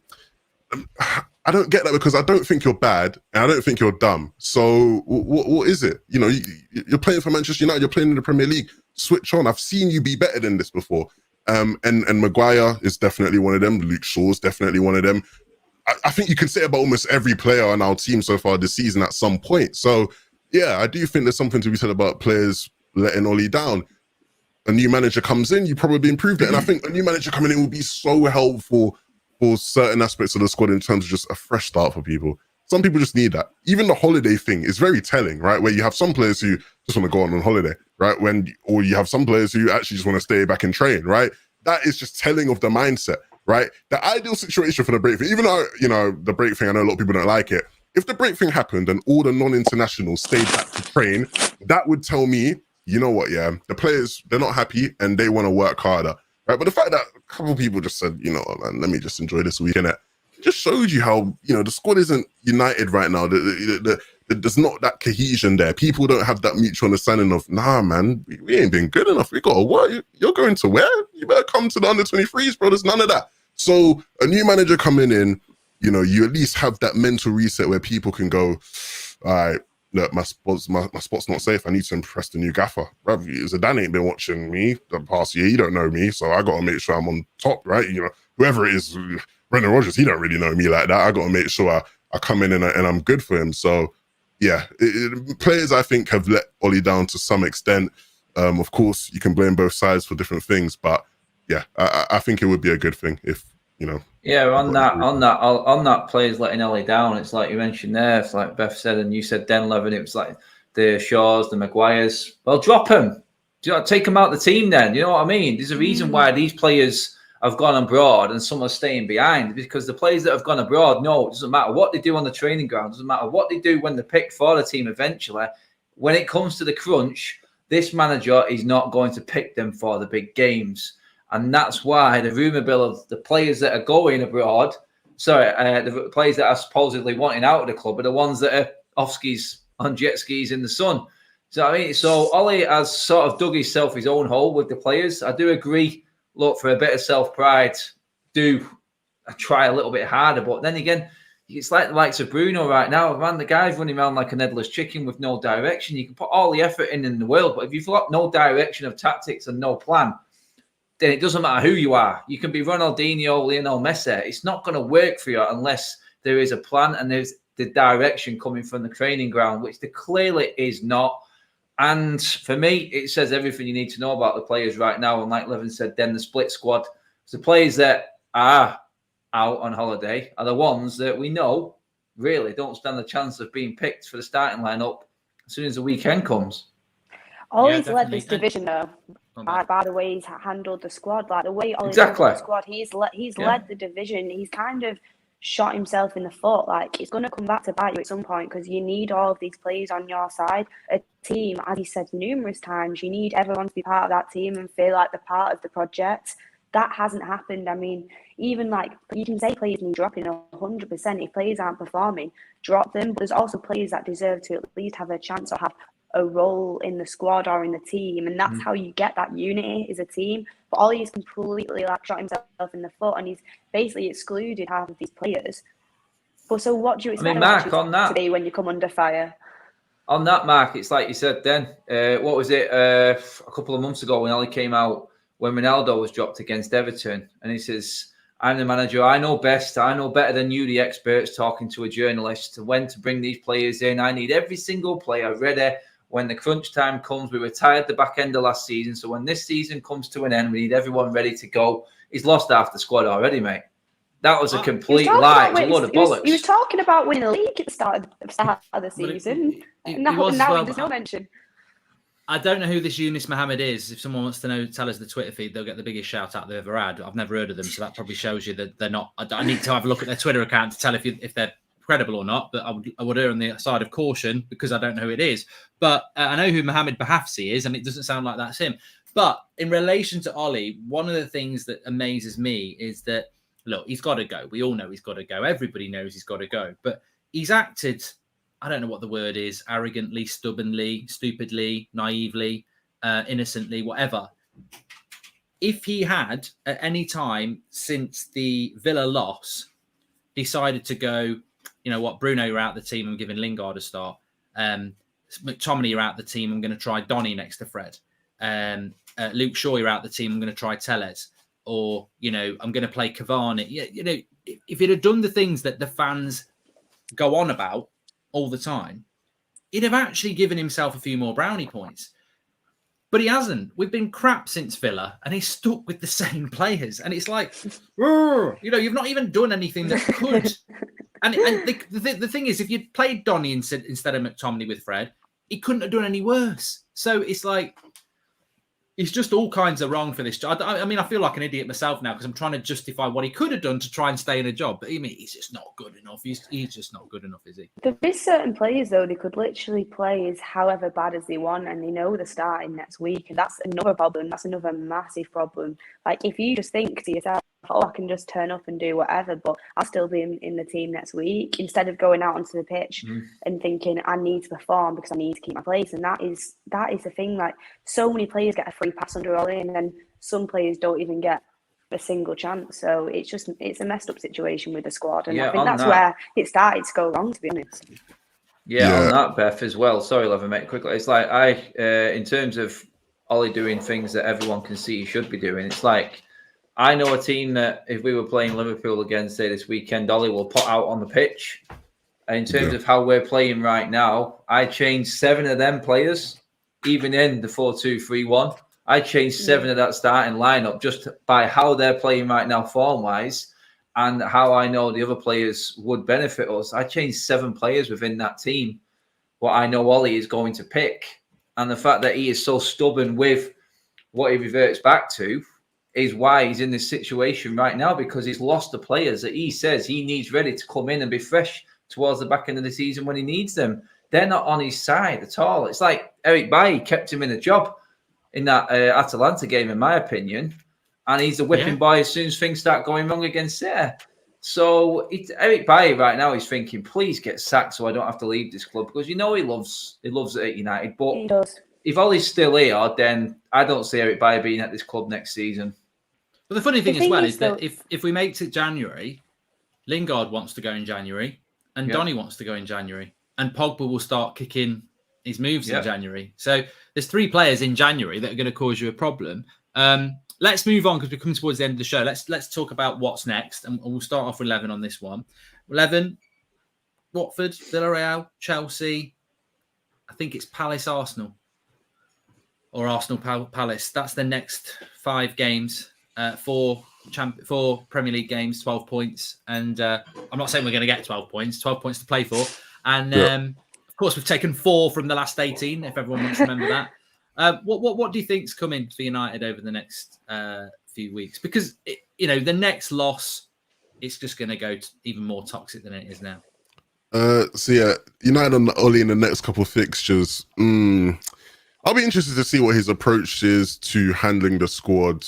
I don't get that, because I don't think you're bad and I don't think you're dumb. So what is it? You're playing for Manchester United, you're playing in the Premier League. Switch on. I've seen you be better than this before. And Maguire is definitely one of them. Luke Shaw is definitely one of them. I think you can say about almost every player on our team so far this season at some point. So, yeah, I do think there's something to be said about players letting Ollie down. A new manager comes in, you probably improved it. And I think a new manager coming in will be so helpful for certain aspects of the squad in terms of just a fresh start for people. Some people just need that. Even the holiday thing is very telling, right? Where you have some players who just want to go on holiday, right? Or you have some players who actually just want to stay back and train, right? That is just telling of the mindset, right? The ideal situation for the break thing, even though, the break thing, I know a lot of people don't like it. If the break thing happened and all the non-internationals stayed back to train, that would tell me, you know what, yeah, the players, they're not happy and they want to work harder, right? But the fact that a couple of people just said, man, let me just enjoy this weekend, it just showed you how, the squad isn't united right now. There's not that cohesion there. People don't have that mutual understanding of, nah, man, we ain't been good enough. We got to work. You're going to where? You better come to the under-23s, bro. There's none of that. So a new manager coming in, you at least have that mental reset where people can go, all right, look, my spot's not safe. I need to impress the new gaffer. Bruv, Zidane ain't been watching me the past year. He don't know me, so I got to make sure I'm on top, right? Whoever it is, Brendan Rodgers, he don't really know me like that. I got to make sure I come in and I'm good for him. So, yeah, players, I think, have let Ollie down to some extent. Of course, you can blame both sides for different things, but yeah, I think it would be a good thing if, Yeah, on that players letting Ollie down, it's like you mentioned there, it's like Beth said, and you said Denlevin, it was like the Shaws, the Maguires. Well, drop them. Take them out of the team then. You know what I mean? There's a reason why these players have gone abroad and some are staying behind, because the players that have gone abroad know it doesn't matter what they do on the training ground, doesn't matter what they do when they're picked for the team eventually. When it comes to the crunch, this manager is not going to pick them for the big games. And that's why the rumour mill of the players that are going abroad, the players that are supposedly wanting out of the club are the ones that are off skis on jet skis in the sun. So Ollie has sort of dug himself his own hole with the players. I do agree. Look, for a bit of self-pride, do try a little bit harder. But then again, it's like the likes of Bruno right now. Man, the guy's running around like a headless chicken with no direction. You can put all the effort in the world, but if you've got no direction of tactics and no plan, then it doesn't matter who you are. You can be Ronaldinho, Lionel Messi. It's not going to work for you unless there is a plan and there's the direction coming from the training ground, which there clearly is not. And for me, it says everything you need to know about the players right now. And like Levin said, then the split squad. The players that are out on holiday are the ones that we know really don't stand the chance of being picked for the starting lineup as soon as the weekend comes. Ollie's led this division, though, by the way he's handled the squad. Like the way Ollie's handled the squad, he's led the division. He's kind of shot himself in the foot. Like, it's going to come back to bite you at some point because you need all of these players on your side. A team, as he said numerous times, you need everyone to be part of that team and feel like they're part of the project. That hasn't happened. I mean, even like, you can say players need dropping 100%. If players aren't performing, drop them. But there's also players that deserve to at least have a chance or have a role in the squad or in the team, and that's how you get that unity as a team. But Ollie's completely shot himself in the foot, and he's basically excluded half of these players. But so what do you expect Mark, on that today when you come under fire? On that, Mark, it's like you said then. What was it a couple of months ago when Ollie came out when Ronaldo was dropped against Everton, and he says, "I'm the manager. I know best. I know better than you, the experts," talking to a journalist, when to bring these players in. I need every single player ready. When the crunch time comes, we retired the back end of last season. So when this season comes to an end, we need everyone ready to go. He's lost half the squad already, mate. That was a complete lie. It was a load of bollocks. He was talking about winning the league at the start of the season. Now there's no mention. I don't know who this Yunus Mohammed is. If someone wants to know, tell us the Twitter feed. They'll get the biggest shout out they've ever had. I've never heard of them, so that probably shows you that they're not. I need to have a look at their Twitter account to tell if they're credible or not, but I would err on the side of caution because I don't know who it is. But I know who Mohamed Bahafsi is, and it doesn't sound like that's him. But in relation to Ollie, one of the things that amazes me is that, look, he's got to go. We all know he's got to go. Everybody knows he's got to go. But he's acted, I don't know what the word is, arrogantly, stubbornly, stupidly, naively, innocently, whatever. If he had, at any time since the Villa loss, decided to go, you know what, Bruno, you're out the team, I'm giving Lingard a start. McTominay, you're out the team, I'm going to try Donny next to Fred. Luke Shaw, you're out the team, I'm going to try Telles. Or, you know, I'm going to play Cavani. You know, if he'd have done the things that the fans go on about all the time, he'd have actually given himself a few more brownie points. But he hasn't. We've been crap since Villa, and he's stuck with the same players. And it's like, you know, you've not even done anything that could. And the thing is, if you'd played Donny instead of McTominay with Fred, he couldn't have done any worse. So it's like, He's just all kinds of wrong for this job. I mean, I feel like an idiot myself now because I'm trying to justify what he could have done to try and stay in a job. But I mean, he's just not good enough. He's just not good enough, is he? There is certain players, though, they could literally play as however bad as they want and they know they're starting next week. And that's another problem. That's another massive problem. Like, if you just think to yourself, oh, I can just turn up and do whatever, but I'll still be in the team next week, instead of going out onto the pitch and thinking, I need to perform because I need to keep my place. And that is the thing. Like, so many players get a free pass under Ollie, and then some players don't even get a single chance. So it's a messed up situation with the squad, and I think that's where it started to go wrong, to be honest. Yeah, on that, Beth, as well. Sorry, Levin, mate, quickly. It's like in terms of Ollie doing things that everyone can see he should be doing, it's like, I know a team that if we were playing Liverpool again, say this weekend, Ollie will put out on the pitch. And in terms of how we're playing right now, I changed 7 of them players, even in the 4-2-3-1. I changed 7 of that starting lineup just by how they're playing right now, form-wise, and how I know the other players would benefit us. I changed 7 players within that team, what I know Ollie is going to pick. And the fact that he is so stubborn with what he reverts back to is why he's in this situation right now, because he's lost the players that he says he needs ready to come in and be fresh towards the back end of the season when he needs them. They're not on his side at all. It's like Eric Bailly kept him in a job in that Atalanta game, in my opinion, and he's a whipping boy as soon as things start going wrong against there. So Eric Bailly right now is thinking, please get sacked so I don't have to leave this club, because he loves it at United. But He does. If Ollie's still here, then I don't see Eric Bailly being at this club next season. But the funny thing as well is that if we make it January, Lingard wants to go in January, and Donny wants to go in January, and Pogba will start kicking his moves in January. So there's 3 players in January that are going to cause you a problem. Let's move on because we're coming towards the end of the show. Let's talk about what's next, and we'll start off with Levin on this one. Levin, Watford, Villarreal, Chelsea. I think it's Palace, Arsenal, or Arsenal, Palace. That's the next 5 games. 4 Premier League games, 12 points. And I'm not saying we're going to get 12 points to play for. And of course, we've taken 4 from the last 18, if everyone wants to remember that. What do you think's coming for United over the next few weeks? Because, the next loss, it's just going to go even more toxic than it is now. United on Ollie in the next couple of fixtures. I'll be interested to see what his approach is to handling the squad.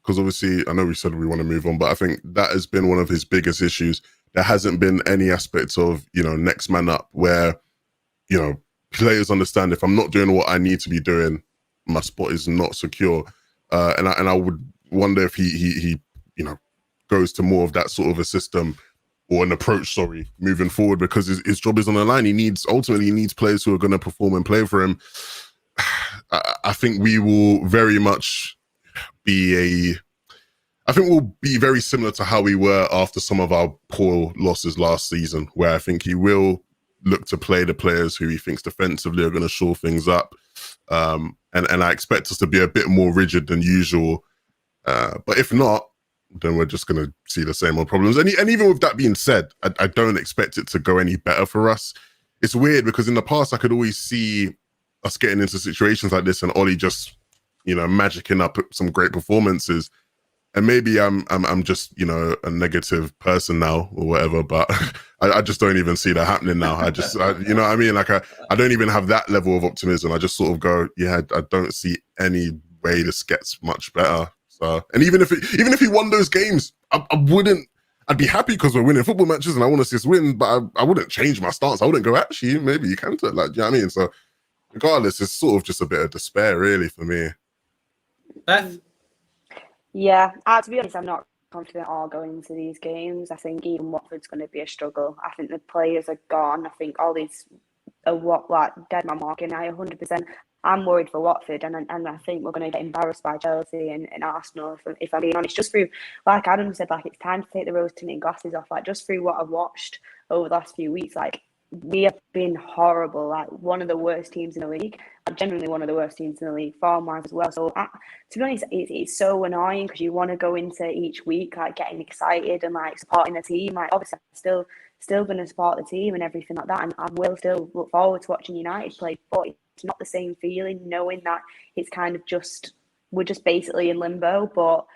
Because obviously, I know we said we want to move on, but I think that has been one of his biggest issues. There hasn't been any aspects of, next man up where, players understand if I'm not doing what I need to be doing, my spot is not secure. And I would wonder if he goes to more of that sort of a system or an approach, moving forward, because his job is on the line. He needs players who are going to perform and play for him. I think we will very much we'll be very similar to how we were after some of our poor losses last season, where I think he will look to play the players who he thinks defensively are going to shore things up. And I expect us to be a bit more rigid than usual. But if not, then we're just going to see the same old problems. And even with that being said, I don't expect it to go any better for us. It's weird because in the past, I could always see us getting into situations like this and Ollie just, magicking up some great performances. And maybe I'm just, a negative person now or whatever, but I just don't even see that happening now. I you know what I mean? Like I don't even have that level of optimism. I just sort of go, I don't see any way this gets much better. So, and even if he won those games, I'd be happy because we're winning football matches and I want to see us win, but I wouldn't change my stance. I wouldn't go, actually, maybe you can do it. Like, you know what I mean? So regardless, it's sort of just a bit of despair really for me. Beth? Yeah, to be honest, I'm not confident all going into these games. I think even Watford's going to be a struggle. I think the players are gone. I think all these are dead man walking. I 100%. I'm worried for Watford, and I think we're going to get embarrassed by Chelsea and Arsenal. If I'm being honest, just through, like Adam said, it's time to take the rose-tinted glasses off. Just through what I've watched over the last few weeks, we have been horrible. One of the worst teams in the league. Genuinely one of the worst teams in the league, form-wise as well. So, to be honest, it's so annoying because you want to go into each week getting excited and supporting the team. Obviously, I'm still going to support the team and everything like that, and I will still look forward to watching United play. But it's not the same feeling knowing that it's kind of we're just basically in limbo. But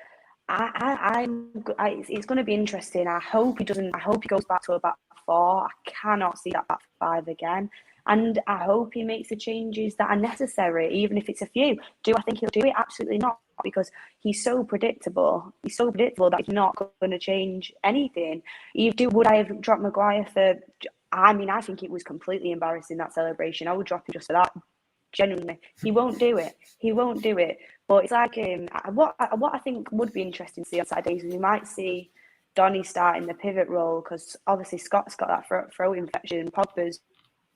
it's going to be interesting. I hope he doesn't. I hope he goes back to a back four. I cannot see that back five again. And I hope he makes the changes that are necessary, even if it's a few. Do I think he'll do it? Absolutely not, because he's so predictable. He's so predictable that he's not going to change anything. Would I have dropped Maguire for? I mean, I think it was completely embarrassing, that celebration. I would drop him just for that. Genuinely, he won't do it. He won't do it. But it's like what I think would be interesting to see on Saturdays is we might see Donny starting the pivot role, because obviously Scott's got that throat infection. Pogba's.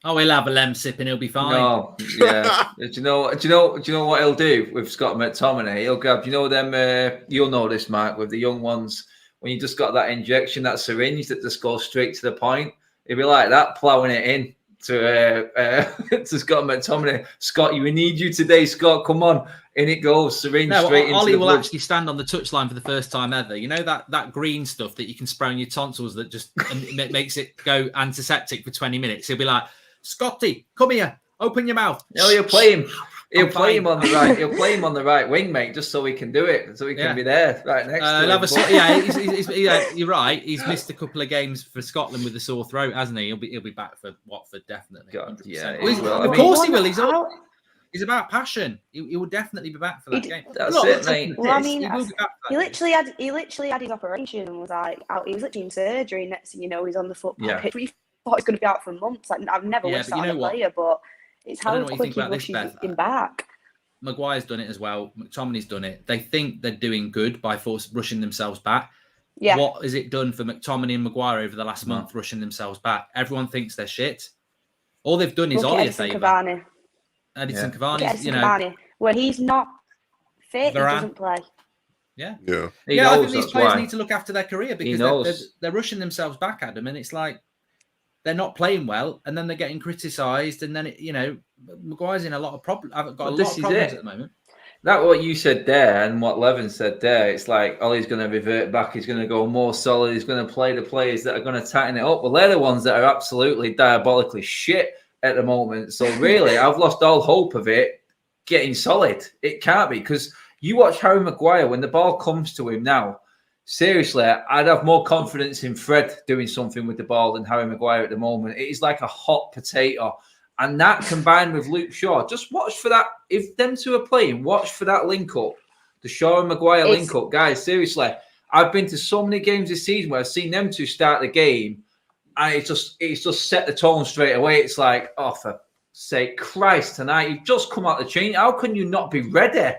Oh, he'll have a lem-sip and he'll be fine. No, yeah. do you know what he'll do with Scott McTominay? He'll grab, them. You'll know this, Mark, with the young ones. When you just got that injection, that syringe that just goes straight to the point. He'll be like that, ploughing it in to Scott McTominay. Scott, we need you today, Scott. Come on, in it goes, syringe straight into Ollie the will blood. actually stand on the touchline for the first time ever. You know that green stuff that you can spray on your tonsils that just makes it go antiseptic for 20 minutes. He'll be like, Scotty, come here. Open your mouth. No, he'll play him. He'll play him on the right. He'll play him on the right wing, mate, just so he can do it, so he can be there right next to him. You're right. He's missed a couple of games for Scotland with a sore throat, hasn't he? He'll be back for Watford, definitely. God, yeah, of course he will. He's about passion. He will definitely be back for that game. That's it, mate. Well, I mean, he literally had his operation and was like out. He was literally in surgery. Next thing you know, he's on the football pitch. We thought he's going to be out for months. Like, I've never wished that on a player, but it's how quick he rushes him back. Maguire's done it as well. McTominay's done it. They think they're doing good by rushing themselves back. Yeah. What has it done for McTominay and Maguire over the last month, rushing themselves back? Everyone thinks they're shit. All they've done is Ollie a favour. Edison Cavani, when he's not fit, he doesn't play. Yeah. Yeah. I think these players need to look after their career, because they're rushing themselves back at them, and it's like they're not playing well, and then they're getting criticised, and then Maguire's in a lot of problems. I've got a lot of problems at the moment. That what you said there and what Levin said there, it's like Ollie's going to revert back. He's going to go more solid. He's going to play the players that are going to tighten it up. Well, they're the ones that are absolutely diabolically shit at the moment. So really, I've lost all hope of it getting solid. It can't be, because you watch Harry Maguire, when the ball comes to him now, seriously, I'd have more confidence in Fred doing something with the ball than Harry Maguire at the moment. It is like a hot potato. And that combined with Luke Shaw, just watch for that. If them two are playing, watch for that link up. The Shaw and Maguire link up. Guys, seriously, I've been to so many games this season where I've seen them two start the game, and it's just set the tone straight away. It's like, oh, for sake, Christ, tonight, you've just come out the chain. How can you not be ready?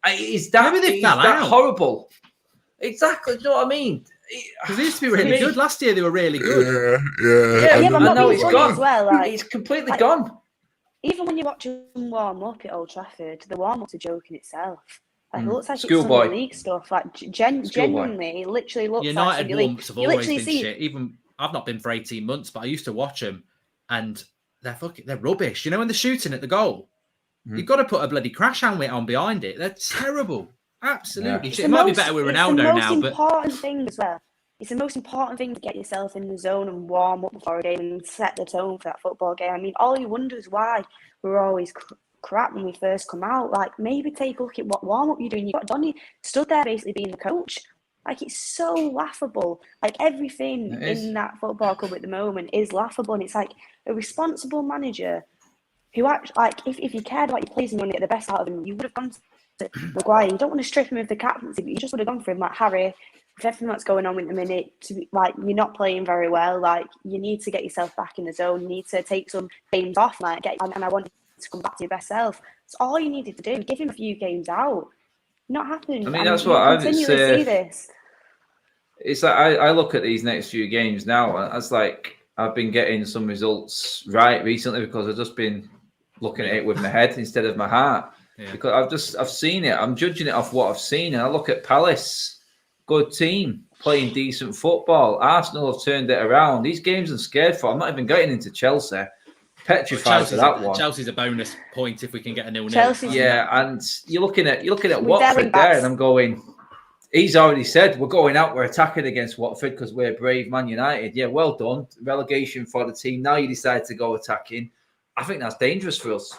Is that horrible? Exactly. Do you know what I mean? Because they used to be really good. Last year, they were really good. Yeah, but now it's gone. As well, like, it's completely gone. Even when you watch them warm up at Old Trafford, the warm-up's a joke in itself. Like, it looks like it's some league stuff. Like, genuinely, it literally looks United like warm-ups have always been shit. Even I've not been for 18 months, but I used to watch them, and they're rubbish. You know, when they're shooting at the goal, you've got to put a bloody crash helmet on behind it. They're terrible. Absolutely. It might be better with Ronaldo now, but it's the most important thing to get yourself in the zone and warm up before a game and set the tone for that football game. I mean, all you wonder is why we're always crap when we first come out. Like, maybe take a look at what warm up you're doing. You've got Donny stood there basically being the coach. Like, it's so laughable. Like, everything in that football club at the moment is laughable, and it's like a responsible manager who actually, like, if you cared about your players and you want to get the best out of them, you would have gone to Maguire. You don't want to strip him of the captaincy, but you just would have gone for him. Like, Harry, with everything that's going on at the minute, to be, like, you're not playing very well. Like, you need to get yourself back in the zone. You need to take some games off, and I want you to come back to your best self. It's all you needed to do. Give him a few games out. Not happening. I mean, that's what I would say. See this. It's like I look at these next few games now, and it's like I've been getting some results right recently because I've just been looking at it with my head instead of my heart. Yeah. Because I've seen it. I'm judging it off what I've seen, and I look at Palace, good team, playing decent football. Arsenal have turned it around. These games I'm scared for. I'm not even getting into Chelsea. Petrified for that one. Chelsea's a bonus point if we can get a 0-0. Yeah, and you're looking at Watford there, and I'm going. He's already said we're going out, we're attacking against Watford because we're brave Man United. Yeah, well done. Relegation for the team. Now you decide to go attacking. I think that's dangerous for us.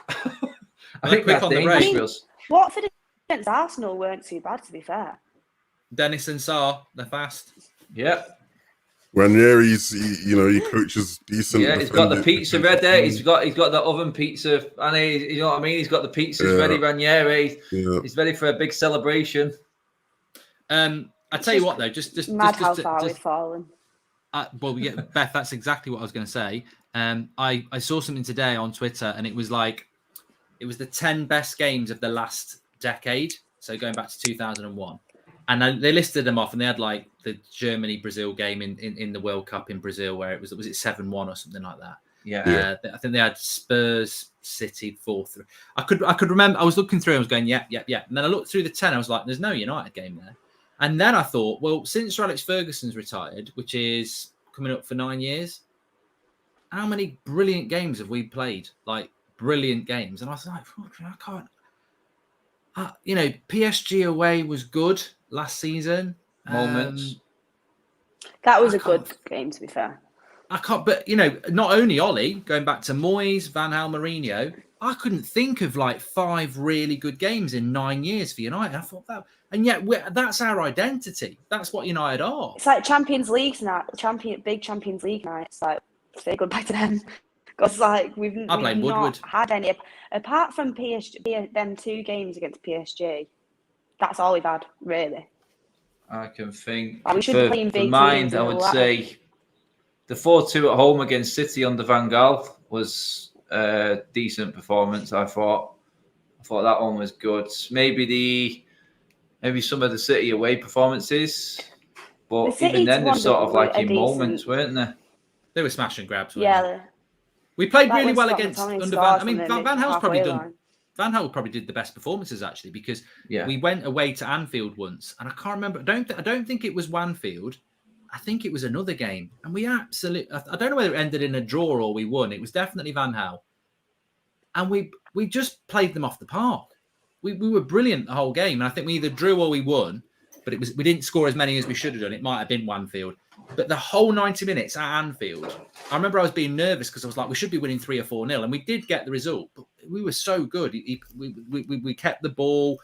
I think quick that's on the dangerous break. for us. Watford against Arsenal weren't too bad, to be fair. Dennis and Sarr, they're fast. Yeah. Ranieri's, he coaches decent. Yeah, he's got the defending- pizza ready. He's got the oven pizza, and you know what I mean. He's got the pizzas ready. Ranieri, he's ready for a big celebration. I tell you what though, just Mad how far we've fallen. Beth, that's exactly what I was going to say. I saw something today on Twitter, and it was the 10 best games of the last decade. So going back to 2001. And they listed them off, and they had like the Germany-Brazil game in the World Cup in Brazil, where it was 7-1 or something like that. Yeah. I think they had Spurs, City 4-3. I could remember. I was looking through. I was going, yeah. And then I looked through the 10. I was like, there's no United game there. And then I thought, well, since Sir Alex Ferguson's retired, which is coming up for 9 years, how many brilliant games have we played? Like brilliant games. And I was like, I can't. PSG away was good last season. Moments. That was a good game, to be fair. I can't, but not only Ollie, going back to Moyes, Van Gaal, Mourinho, I couldn't think of like 5 really good games in 9 years for United. I thought that, and yet that's our identity. That's what United are. It's like Champions League night, big Champions League nights. Like, say goodbye to them. Because we've not had any, apart from PSG, them 2 games against PSG. That's all we've had, really. I can think. We should be playing big mine, teams. I would say the 4-2 at home against City under Van Gaal was a decent performance. I thought that one was good. Maybe some of the City away performances, but even then they're sort of like in moments, weren't they? They were smash and grabs. Yeah. We played really well against under Van. I mean, Van Gaal's probably done. Van Gaal probably did the best performances actually, because we went away to Anfield once, and I can't remember. I don't think it was Wanfield. I think it was another game, and we absolutely. I don't know whether it ended in a draw or we won. It was definitely Van Gaal, and we just played them off the park. We were brilliant the whole game, and I think we either drew or we won. But we didn't score as many as we should have done. It might have been Wanfield. But the whole 90 minutes at Anfield, I remember I was being nervous because I was like, we should be winning 3 or 4-0. And we did get the result, but we were so good. We kept the ball,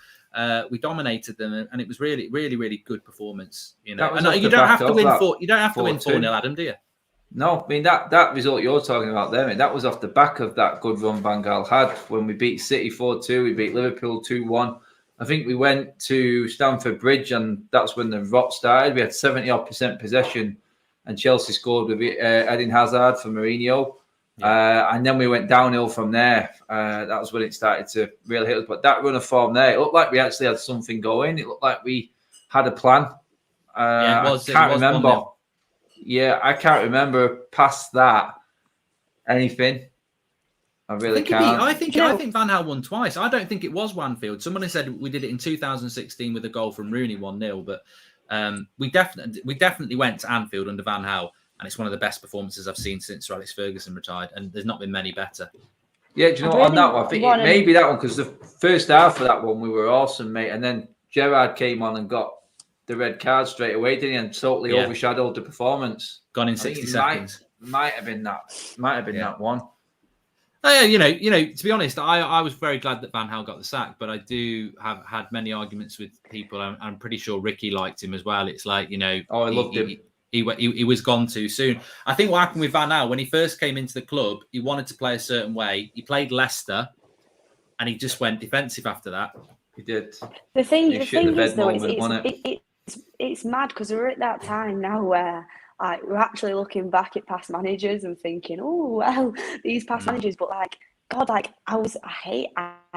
we dominated them, and it was really, really, really good performance. You don't have to win 4-0, Adam, do you? No, I mean that result you're talking about there, mate, that was off the back of that good run Van Gaal had when we beat City 4-2, we beat Liverpool 2-1. I think we went to Stamford Bridge, and that's when the rot started. We had 70% possession, and Chelsea scored with Eden Hazard for Mourinho. And then we went downhill from there. That was when it started to really hit us. But that run of form there, it looked like we actually had something going. It looked like we had a plan. I can't remember. Yeah, I can't remember past that anything. I really can't. I think Van Gaal won twice. I don't think it was Wanfield. Someone said we did it in 2016 with a goal from Rooney 1-0, but we definitely went to Anfield under Van Gaal, and it's one of the best performances I've seen since Sir Alex Ferguson retired, and there's not been many better. Yeah, do you know what? On that one, I think it may be that one, because the first half of that one we were awesome, mate, and then Gerrard came on and got the red card straight away, didn't he? And totally overshadowed the performance. Gone in 60 seconds. Might have been that one. To be honest, I was very glad that Van Gaal got the sack, but I do have had many arguments with people. I'm pretty sure Ricky liked him as well. It's like, I loved him. He was gone too soon. I think what happened with Van Gaal, when he first came into the club, he wanted to play a certain way. He played Leicester, and he just went defensive after that. He did. The thing is, though, it's mad because we're at that time now where we're actually looking back at past managers and thinking, oh well, these past managers, but I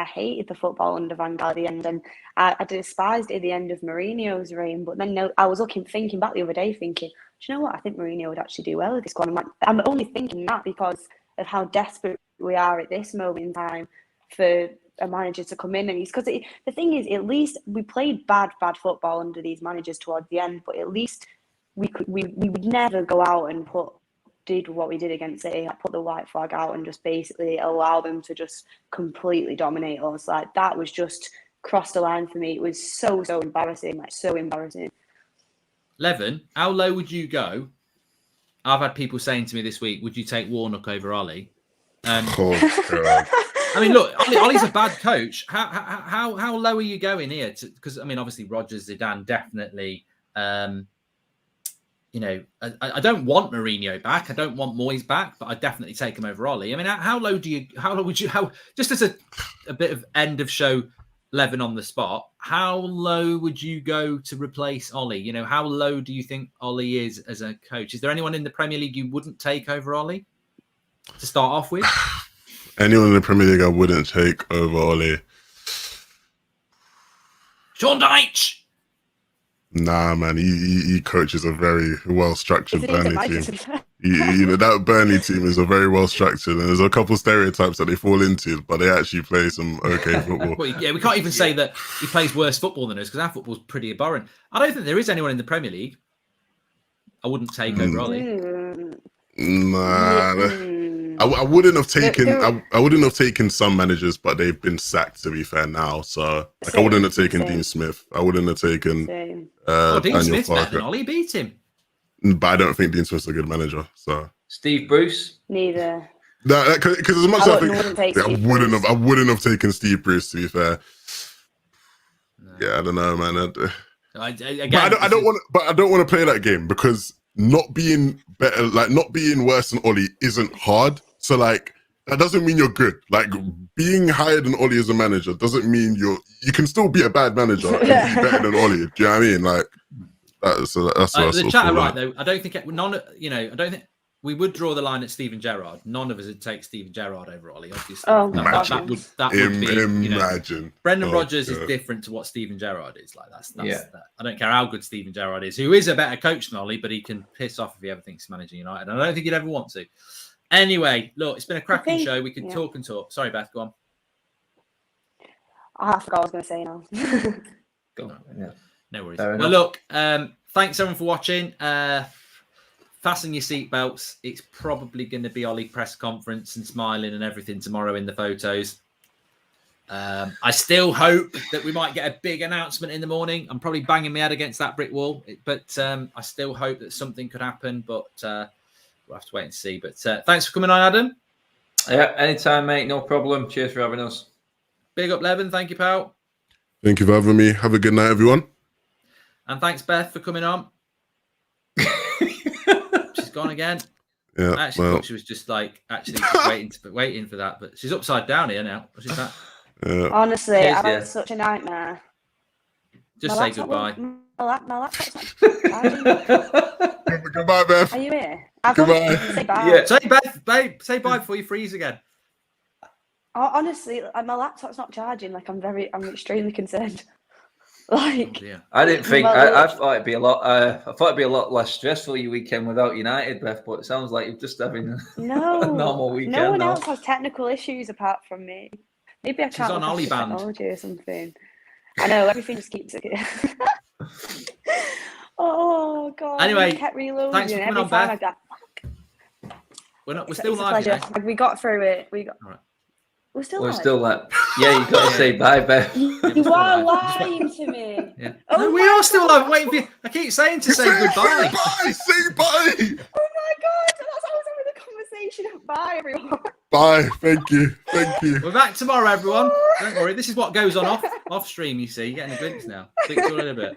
hated the football under Van Gaal at the end, and I despised it at the end of Mourinho's reign. But then I was thinking back the other day, thinking, do you know what? I think Mourinho would actually do well with this squad. I'm only thinking that because of how desperate we are at this moment in time for a manager to come in, and the thing is, at least we played bad football under these managers towards the end, but at least we would never go out and did what we did against City, put the white flag out and just basically allow them to just completely dominate us. Like, that was just crossed the line for me. It was so embarrassing, so embarrassing. Levin, how low would you go? I've had people saying to me this week, would you take Warnock over Ollie? Oh, God. I mean, look, Ollie's a bad coach. How low are you going here? Because I mean, obviously, Rodgers, Zidane, definitely. You know, I don't want Mourinho back. I don't want Moyes back, but I definitely take him over Ollie. I mean, how low would you, just as a bit of end of show Levin on the spot, how low would you go to replace Ollie? You know, how low do you think Ollie is as a coach? Is there anyone in the Premier League you wouldn't take over Ollie to start off with? Anyone in the Premier League I wouldn't take over Ollie. Sean Dyche. Nah, man, he coaches a very well-structured Burnley team. You know, that Burnley team is a very well-structured, and there's a couple stereotypes that they fall into, but they actually play some okay football. Well, yeah, we can't even say that he plays worse football than us because our football's pretty abhorrent. I don't think there is anyone in the Premier League I wouldn't take over Ollie. Nah, I wouldn't have taken. I wouldn't have taken some managers, but they've been sacked. To be fair, now, so like, I wouldn't have taken Dean Smith. I wouldn't have taken. Dean Daniel Smith's better than Farke. Ollie. Beat him. But I don't think Dean Smith's a good manager. So Steve Bruce. Neither. Because as much as I think I Bruce. wouldn't have taken Steve Bruce. To be fair, No. yeah, I don't know, man. Again, But I don't want. But I don't want to play that game because not being better, like not being worse than Ollie, isn't hard. So like that doesn't mean you're good. Like being higher than Ollie as a manager doesn't mean you can still be a bad manager and be better than Ollie. Do you know what I mean? Like that's what I the sort of chat are feel right like. though. I don't think I don't think we would draw the line at Steven Gerrard. None of us would take Steven Gerrard over Ollie, obviously. Oh, that would be Imagine. Brendan Oh, Rodgers God. is different to what Steven Gerrard is. Like that's Yeah. that. I don't care how good Steven Gerrard is, who is a better coach than Ollie, but he can piss off if he ever thinks he's managing United. And I don't think he'd ever want to. Anyway, look, it's been a cracking show. We can talk and talk. Sorry, Beth, go on. I forgot what I was going to say now. Go. Yeah. No worries. Fair Well, enough. look, thanks everyone for watching. Fasten your seatbelts. It's probably going to be Ollie press conference and smiling and everything tomorrow in the photos. I still hope that we might get a big announcement in the morning. I'm probably banging my head against that brick wall, but I still hope that something could happen, but we'll have to wait and see. But thanks for coming on, Adam. Yeah, anytime, mate. No problem. Cheers for having us. Big up, Levin. Thank you, pal. Thank you for having me. Have a good night, everyone. And thanks, Beth, for coming on. She's gone again. Yeah, I actually thought she was just like waiting for that, but she's upside down here now. What's that? Honestly, Cheers, I've yeah. had such a nightmare. Just My say laptop goodbye. My laptop's not. Goodbye, Beth. Are you here? I've Goodbye. got to say bye. Yeah. Say Beth, babe, say bye before you freeze again. Honestly, my laptop's not charging. Like I'm extremely concerned. Oh Like dear. I didn't think. Well, I thought it'd be a lot. I thought it'd be a lot less stressful your weekend without United, Beth. But it sounds like you're just having no, a normal weekend. no one now. else has technical issues apart from me. Maybe I can't on look after Ollie band. technology or something. I know everything just keeps it. Oh god! Anyway, I kept reloading thanks for coming every on, time Beth. I got. We're It's still a live. pleasure. You know? We got through it. All right. We're still We're live. still like, yeah, you got to say bye, Beth. You we're still are live. lying to me. Yeah. Oh No, we my are still God. live. I'm waiting for you. I keep saying to say goodbye. Bye. Say bye. Oh my god! That's how I was having the conversation. Bye, everyone. Bye. Thank you. Thank you. We're back tomorrow, everyone. Don't worry. This is what goes on off stream. You see, you're getting a glimpse now. Speak to you in a bit.